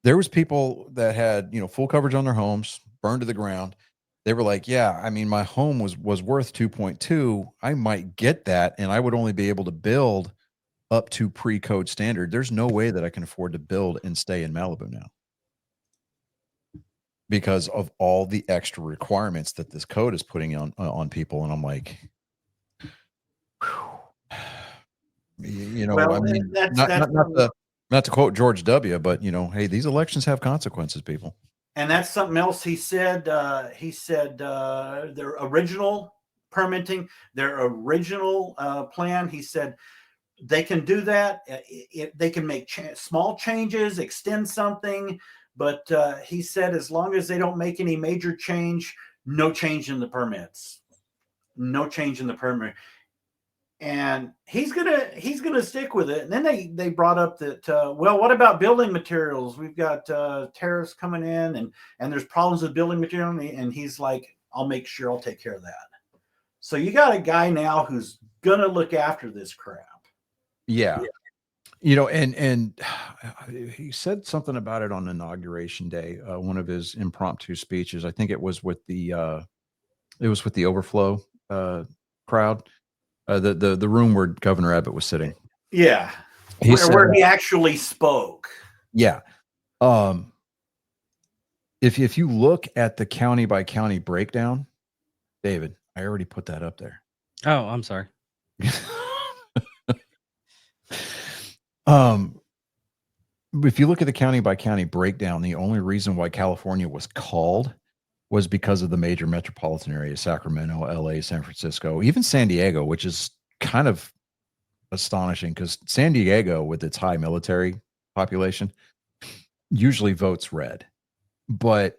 There was people that had, full coverage on their homes, burned to the ground. They were like, yeah, I mean, my home was worth 2.2. I might get that, and I would only be able to build up to pre-code standard. There's no way that I can afford to build and stay in Malibu now because of all the extra requirements that this code is putting on people. And I'm like, well, I mean, not to quote George W., but hey, these elections have consequences, people. And that's something else he said. Their original permitting, their original plan, he said they can do that. They can make small changes, extend something. But he said as long as they don't make any major change, no change in the permits. No change in the permit. And he's gonna stick with it. And then they brought up that well, what about building materials? We've got tariffs coming in, and there's problems with building material. And he's like, I'll make sure I'll take care of that. So you got a guy now who's gonna look after this crap. Yeah. And he said something about it on Inauguration Day, one of his impromptu speeches. I think it was with the Overflow crowd. The room where Governor Abbott was sitting. Yeah. Where he actually spoke. Yeah. If you look at the county by county breakdown, David, I already put that up there. Oh, I'm sorry. If you look at the county by county breakdown, the only reason why California was called was because of the major metropolitan areas, Sacramento, LA, San Francisco, even San Diego, which is kind of astonishing because San Diego, with its high military population, usually votes red. But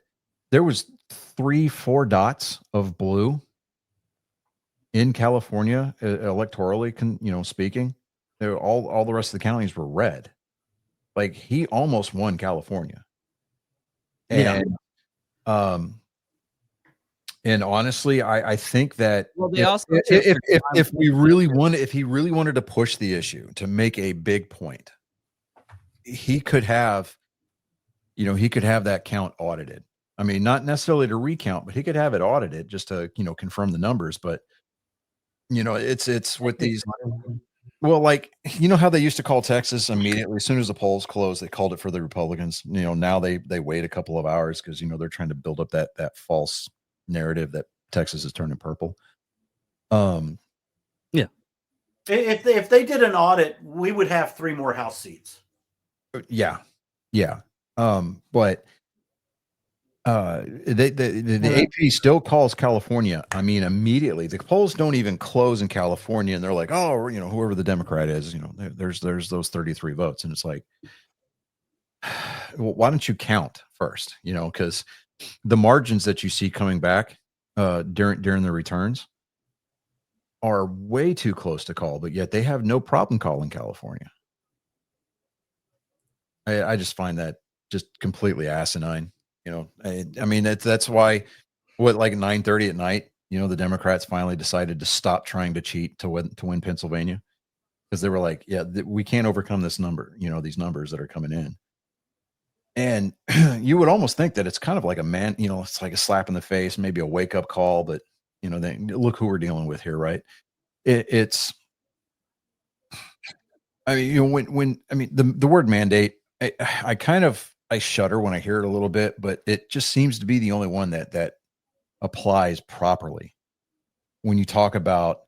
there was 3-4 dots of blue in California, electorally, speaking. All the rest of the counties were red. Like, he almost won California. And and honestly, I think that if he really wanted to push the issue to make a big point, he could have that count audited. I mean, not necessarily to recount, but he could have it audited just to, confirm the numbers. But it's with these. Well, like, how they used to call Texas immediately as soon as the polls closed, they called it for the Republicans. Now they wait a couple of hours because they're trying to build up that false narrative that Texas is turning purple. Yeah. If they did an audit, we would have 3 more House seats. Yeah. But the AP still calls California. I mean, immediately the polls don't even close in California, and they're like, oh, whoever the Democrat is, there's those 33 votes, and it's like, well, why don't you count first? Because the margins that you see coming back during the returns are way too close to call, but yet they have no problem calling California. I just find that just completely asinine. I mean, that's why like 9:30 at night, the Democrats finally decided to stop trying to cheat to win Pennsylvania, because they were like, yeah, we can't overcome this number, these numbers that are coming in. And you would almost think that it's kind of like a man, you know, it's like a slap in the face, maybe a wake up call, but you know, they look who we're dealing with here, right? It's, I mean, you know, when I mean the word mandate, I kind of I shudder when I hear it a little bit, but it just seems to be the only one that applies properly when you talk about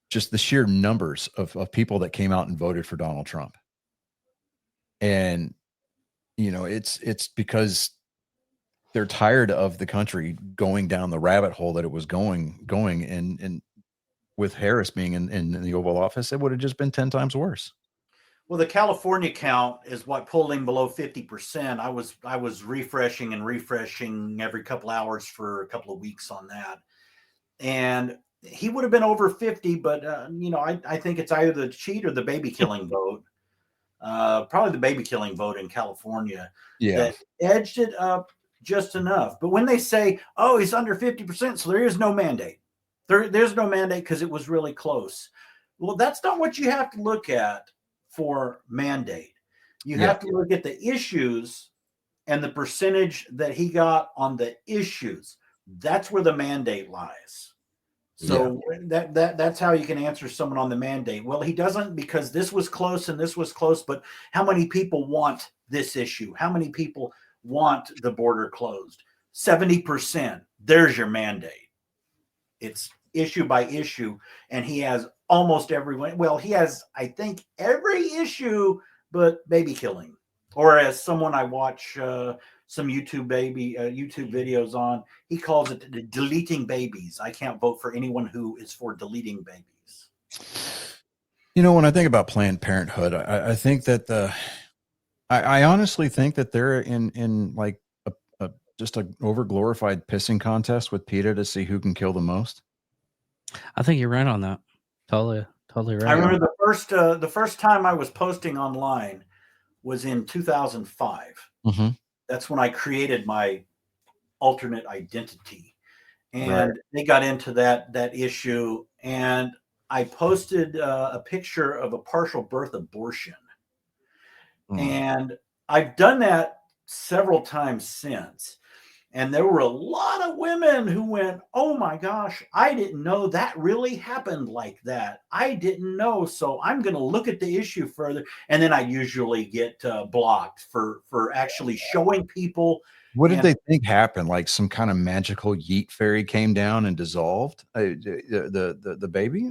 just the sheer numbers of people that came out and voted for Donald Trump. And you know, it's because they're tired of the country going down the rabbit hole that it was going and with Harris being in the Oval Office, it would have just been 10 times worse. Well, the California count is what pulled him below 50%. I was refreshing every couple hours for a couple of weeks on that. And he would have been over 50, but you know, I think it's either the cheat or the baby killing vote. Probably the baby killing vote in California that edged it up just enough. But when they say, oh, he's under 50%, so there is no mandate. There's no mandate because it was really close. Well, that's not what you have to look at for mandate. You have to look at the issues and the percentage that he got on the issues. That's where the mandate lies. So that's how you can answer someone on the mandate. Well, he doesn't because this was close and this was close, but how many people want this issue? How many people want the border closed? 70%. There's your mandate. It's issue by issue, and he has almost everyone. Well, he has, I think, every issue but baby killing. Or as someone I watch some YouTube videos on, he calls it deleting babies. I can't vote for anyone who is for deleting babies. You know, when I think about Planned Parenthood, I think that I honestly think that they're in like just an over glorified pissing contest with PETA to see who can kill the most. I think you're right on that. Totally right. I remember the first time I was posting online was in 2005. Mm-hmm. That's when I created my alternate identity, and they got into that issue. And I posted a picture of a partial birth abortion, and I've done that several times since. And there were a lot of women who went, oh my gosh, I didn't know that really happened like that. I didn't know. So I'm going to look at the issue further. And then I usually get blocked for actually showing people. What did they think happened? Like some kind of magical yeet fairy came down and dissolved the baby?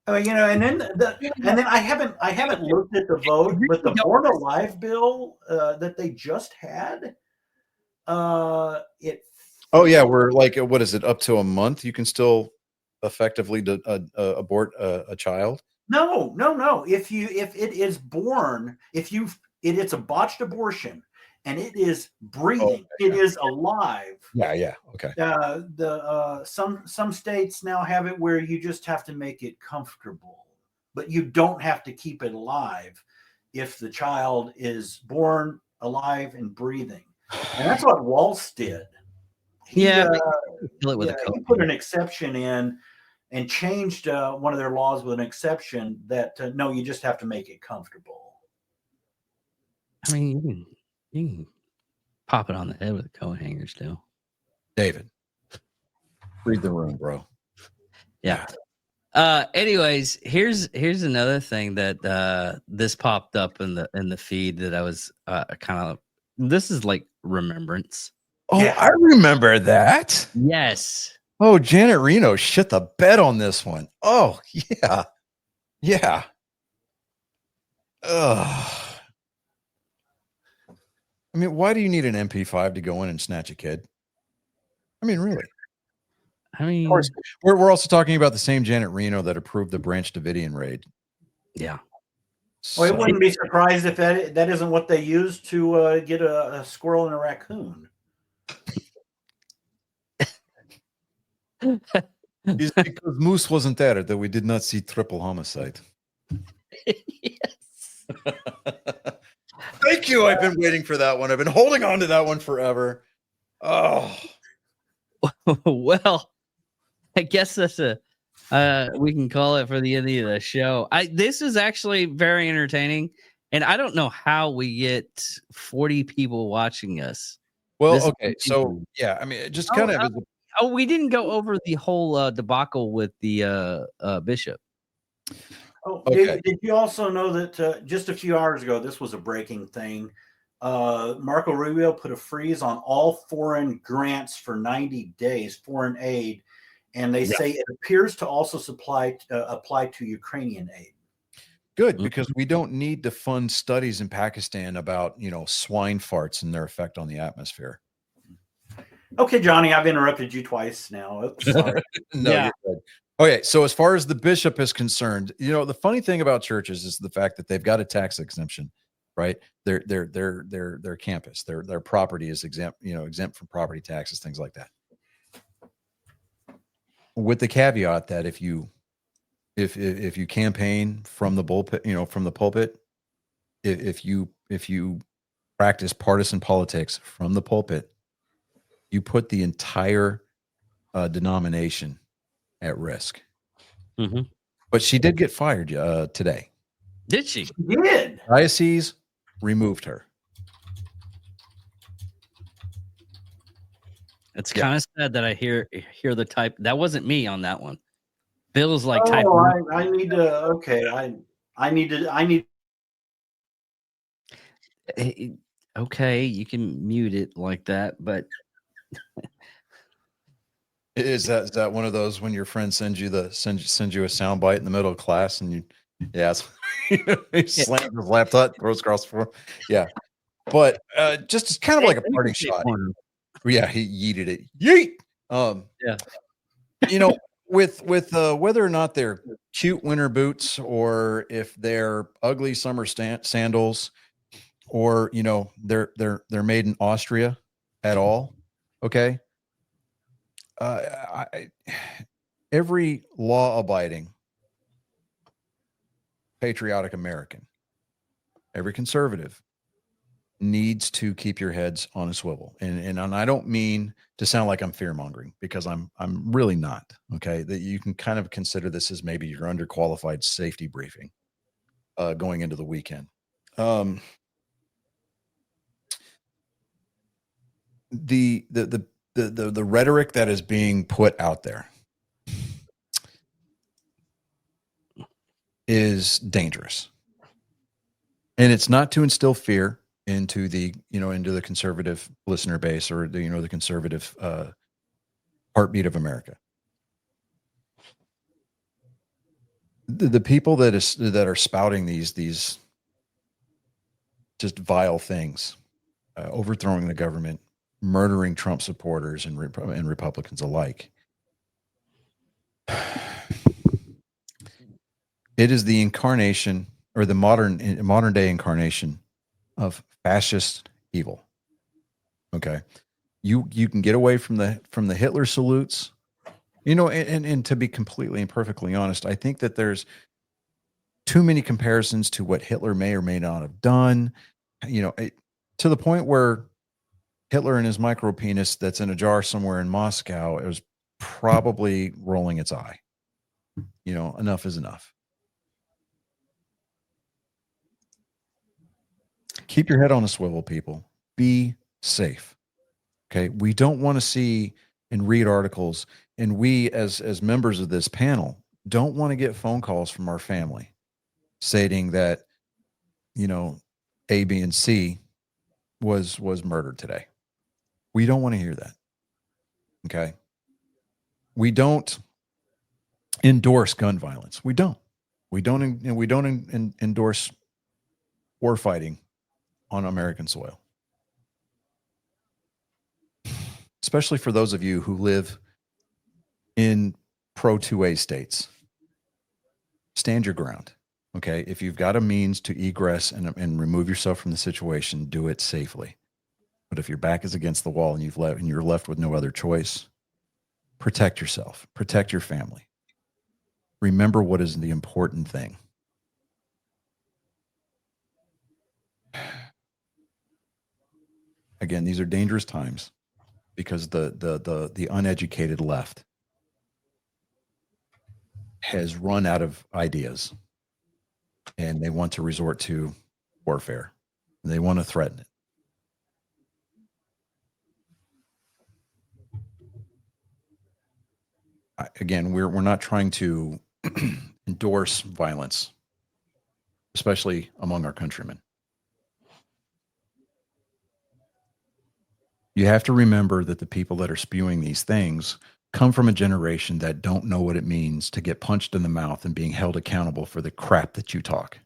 I mean, you know, and then I haven't looked at the vote, but the Born Alive bill that they just had, we're like, what is it, up to a month you can still effectively abort a child? No, if it is born, it's a botched abortion and it is breathing, it is alive. Okay. Some states now have it where you just have to make it comfortable, but you don't have to keep it alive if the child is born alive and breathing. And that's what Waltz did. He put an exception in and changed one of their laws with an exception that no, you just have to make it comfortable. I mean, you can pop it on the head with a coat hanger still. David, read the room, bro. Yeah. Anyways, here's another thing that this popped up in the feed that I was kind of. This is like remembrance. Oh, yeah. I remember that. Yes. Oh, Janet Reno shit the bed on this one. Oh, yeah. Yeah. Ugh. I mean, why do you need an MP5 to go in and snatch a kid? I mean, really? I mean, of course, we're also talking about the same Janet Reno that approved the Branch Davidian raid. Yeah. Well, it wouldn't be surprised if that isn't what they used to get a squirrel and a raccoon. It's because Moose wasn't there that we did not see triple homicide. Yes. Thank you. I've been waiting for that one. I've been holding on to that one forever. Oh. Well, I guess that's we can call it for the end of the show. This is actually very entertaining, And I don't know how we get 40 people watching us. Well, This is okay. So, amazing. yeah, I mean, just kind of. Oh, we didn't go over the whole debacle with the bishop. Oh, Okay. did you also know that just a few hours ago, this was a breaking thing. Marco Rubio put a freeze on all foreign grants for 90 days, foreign aid, and they say it appears to also apply to Ukrainian aid. Good, because we don't need to fund studies in Pakistan about, swine farts and their effect on the atmosphere. Okay, Johnny, I've interrupted you twice now. Oops, sorry. No, you're good. Okay, so as far as the bishop is concerned, the funny thing about churches is the fact that they've got a tax exemption, right? Their campus, their property is exempt from property taxes, things like that. With the caveat that if you campaign from the pulpit, if you practice partisan politics from the pulpit, you put the entire denomination at risk. Mm-hmm. But she did get fired today. Did she? She did. Diocese removed her. It's kind of sad that I hear the type. That wasn't me on that one. Bill's like type. I need to. Okay, I need. Okay, you can mute it like that, but Is that one of those when your friend sends you a sound bite in the middle of class and he slams his laptop, throws across the floor. Yeah, but just kind of like a parting shot. Yeah, he yeeted it. Yeet. With whether or not they're cute winter boots or if they're ugly summer sandals, or they're made in Austria at all. Okay. Every law-abiding, patriotic American, every conservative needs to keep your heads on a swivel. And I don't mean to sound like I'm fear-mongering, because I'm really not. Okay, that you can kind of consider this as maybe your underqualified safety briefing going into the weekend. The rhetoric that is being put out there is dangerous, and it's not to instill fear into the conservative listener base or the conservative heartbeat of America. The people that are spouting these just vile things, overthrowing the government, murdering Trump supporters and Republicans alike. It is the incarnation, or the modern day incarnation, of fascist evil. Okay, you can get away from the Hitler salutes, and to be completely and perfectly honest, I think that there's too many comparisons to what Hitler may or may not have done, to the point where Hitler and his micro penis that's in a jar somewhere in Moscow, it was probably rolling its eye. Enough is enough. Keep your head on a swivel, people. Be safe. Okay. We don't want to see and read articles, and we as members of this panel don't want to get phone calls from our family stating that, A, B, and C was murdered today. We don't want to hear that. Okay. We don't endorse gun violence. We don't endorse war fighting on American soil. Especially for those of you who live in pro 2A states. Stand your ground. Okay. If you've got a means to egress and remove yourself from the situation, do it safely. But if your back is against the wall and you're left with no other choice, protect yourself, protect your family. Remember what is the important thing. Again, these are dangerous times because the uneducated left has run out of ideas, and they want to resort to warfare. They want to threaten it. Again, we're not trying to endorse violence, especially among our countrymen. You have to remember that the people that are spewing these things come from a generation that don't know what it means to get punched in the mouth and being held accountable for the crap that you talk.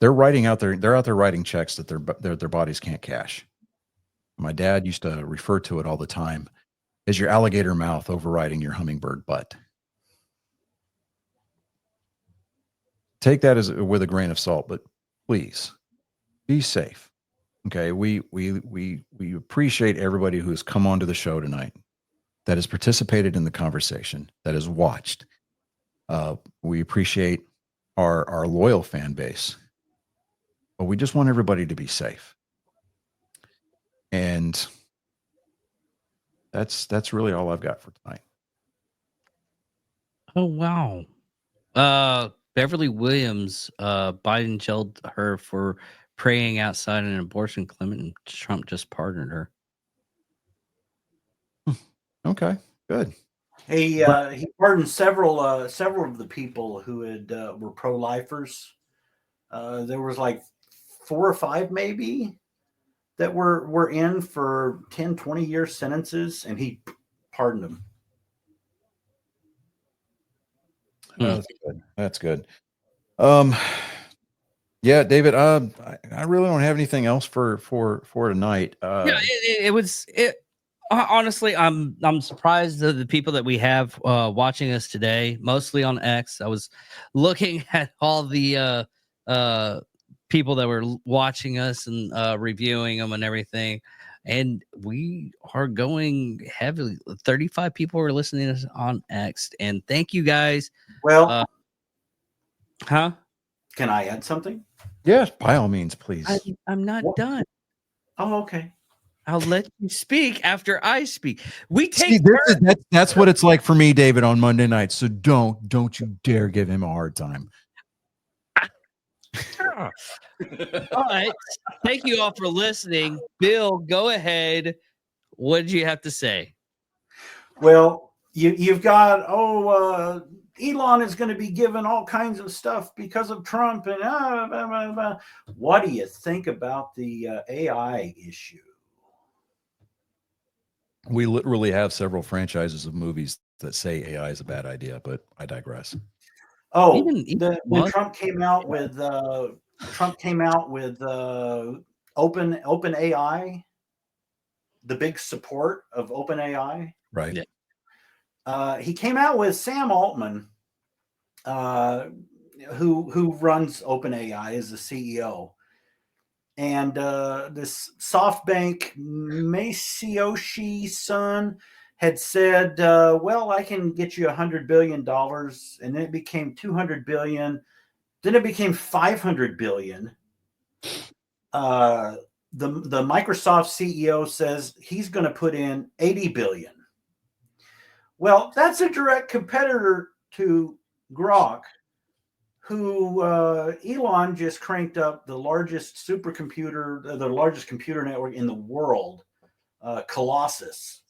They're out there writing checks that their bodies can't cash. My dad used to refer to it all the time as your alligator mouth overriding your hummingbird butt. Take that with a grain of salt, but please be safe. Okay, we appreciate everybody who has come onto the show tonight, that has participated in the conversation, that has watched. We appreciate our loyal fan base, but we just want everybody to be safe. And that's really all I've got for tonight. Oh wow. Beverly Williams, Biden jailed her for praying outside an abortion clinic, and Trump just pardoned her. Okay, good. He pardoned several of the people who were pro-lifers. There was like 4 or 5 maybe that were in for 10, 20-year sentences, and he pardoned them. That's good. That's good. Yeah, David, I really don't have anything else for tonight. Yeah, it was honestly, I'm surprised at the people that we have watching us today, mostly on X. I was looking at all the people that were watching us and reviewing them and everything, and we are going heavily. 35 people are listening to us on X, and thank you guys. Well, huh? Can I add something? Yes, by all means, please. I'm not done. Oh, okay. I'll let you speak after I speak. We take See, that's what it's like for me, David, on Monday nights. So don't you dare give him a hard time. All right. Thank you all for listening. Bill, go ahead. What did you have to say? Well, you've got Elon is going to be given all kinds of stuff because of Trump, and blah, blah, blah. What do you think about the AI issue? We literally have several franchises of movies that say AI is a bad idea, but I digress. Oh, when Trump came out with Open AI, the big support of Open AI, right? Yeah. He came out with Sam Altman, who runs OpenAI as the CEO, and this SoftBank Masayoshi Son had said, "Well, I can get you $100 billion," and then it became $200 billion, then it became $500 billion. The Microsoft CEO says he's going to put in $80 billion. Well, that's a direct competitor to Grok, who Elon just cranked up the largest supercomputer, the largest computer network in the world, Colossus,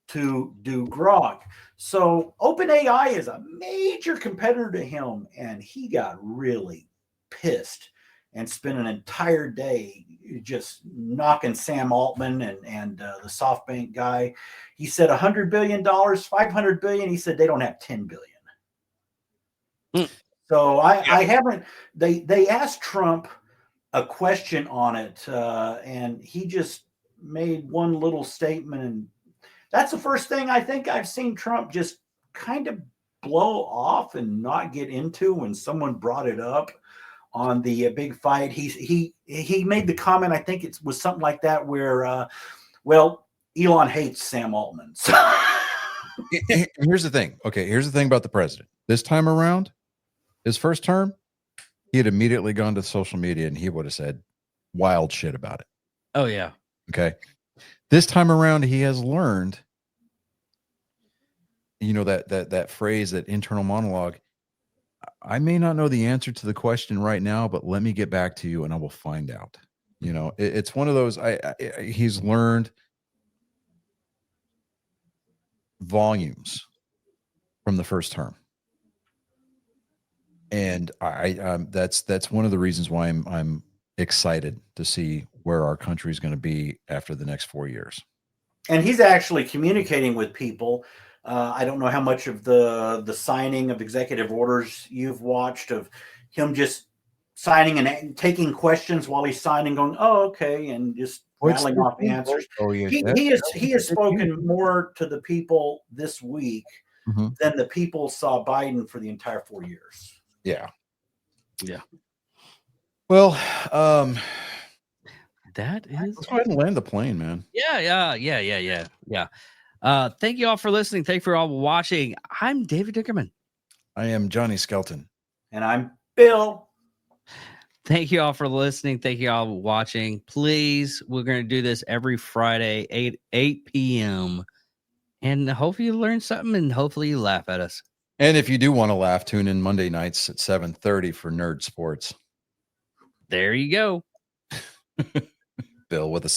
to do Grok. So OpenAI is a major competitor to him, and he got really pissed and spent an entire day just knocking Sam Altman and the SoftBank guy. He said $100 billion, $500 billion. He said they don't have $10 billion. So I haven't. They asked Trump a question on it, and he just made one little statement, and that's the first thing I think I've seen Trump just kind of blow off and not get into when someone brought it up on the big fight. He made the comment, I think it was something like that, where well, Elon hates Sam Altman. So. Here's the thing. Okay, here's the thing about the president. This time around, his first term, he had immediately gone to social media and he would have said wild shit about it. Oh yeah. Okay. This time around, he has learned, that phrase, that internal monologue. I may not know the answer to the question right now, but let me get back to you and I will find out. You know, it's one of those. He's learned volumes from the first term, and that's one of the reasons why I'm excited to see where our country is going to be after the next 4 years. And he's actually communicating with people. I don't know how much of the signing of executive orders you've watched of him just signing and taking questions while he's signing, going, "Oh, okay," and just rattling off answers. Oh, yeah, He has spoken more to the people this week than the people saw Biden for the entire 4 years. Yeah. Yeah. Well, that is. Let's go ahead and land the plane, man. Yeah. Thank you all for listening. Thank you for all watching. I'm David Dickerman. I am Johnny Skelton. And I'm Bill. Thank you all for listening. Thank you all for watching. Please, we're going to do this every Friday, 8 p.m. And hopefully you learn something and hopefully you laugh at us. And if you do want to laugh, tune in Monday nights at 7:30 for Nerd Sports. There you go. Bill with a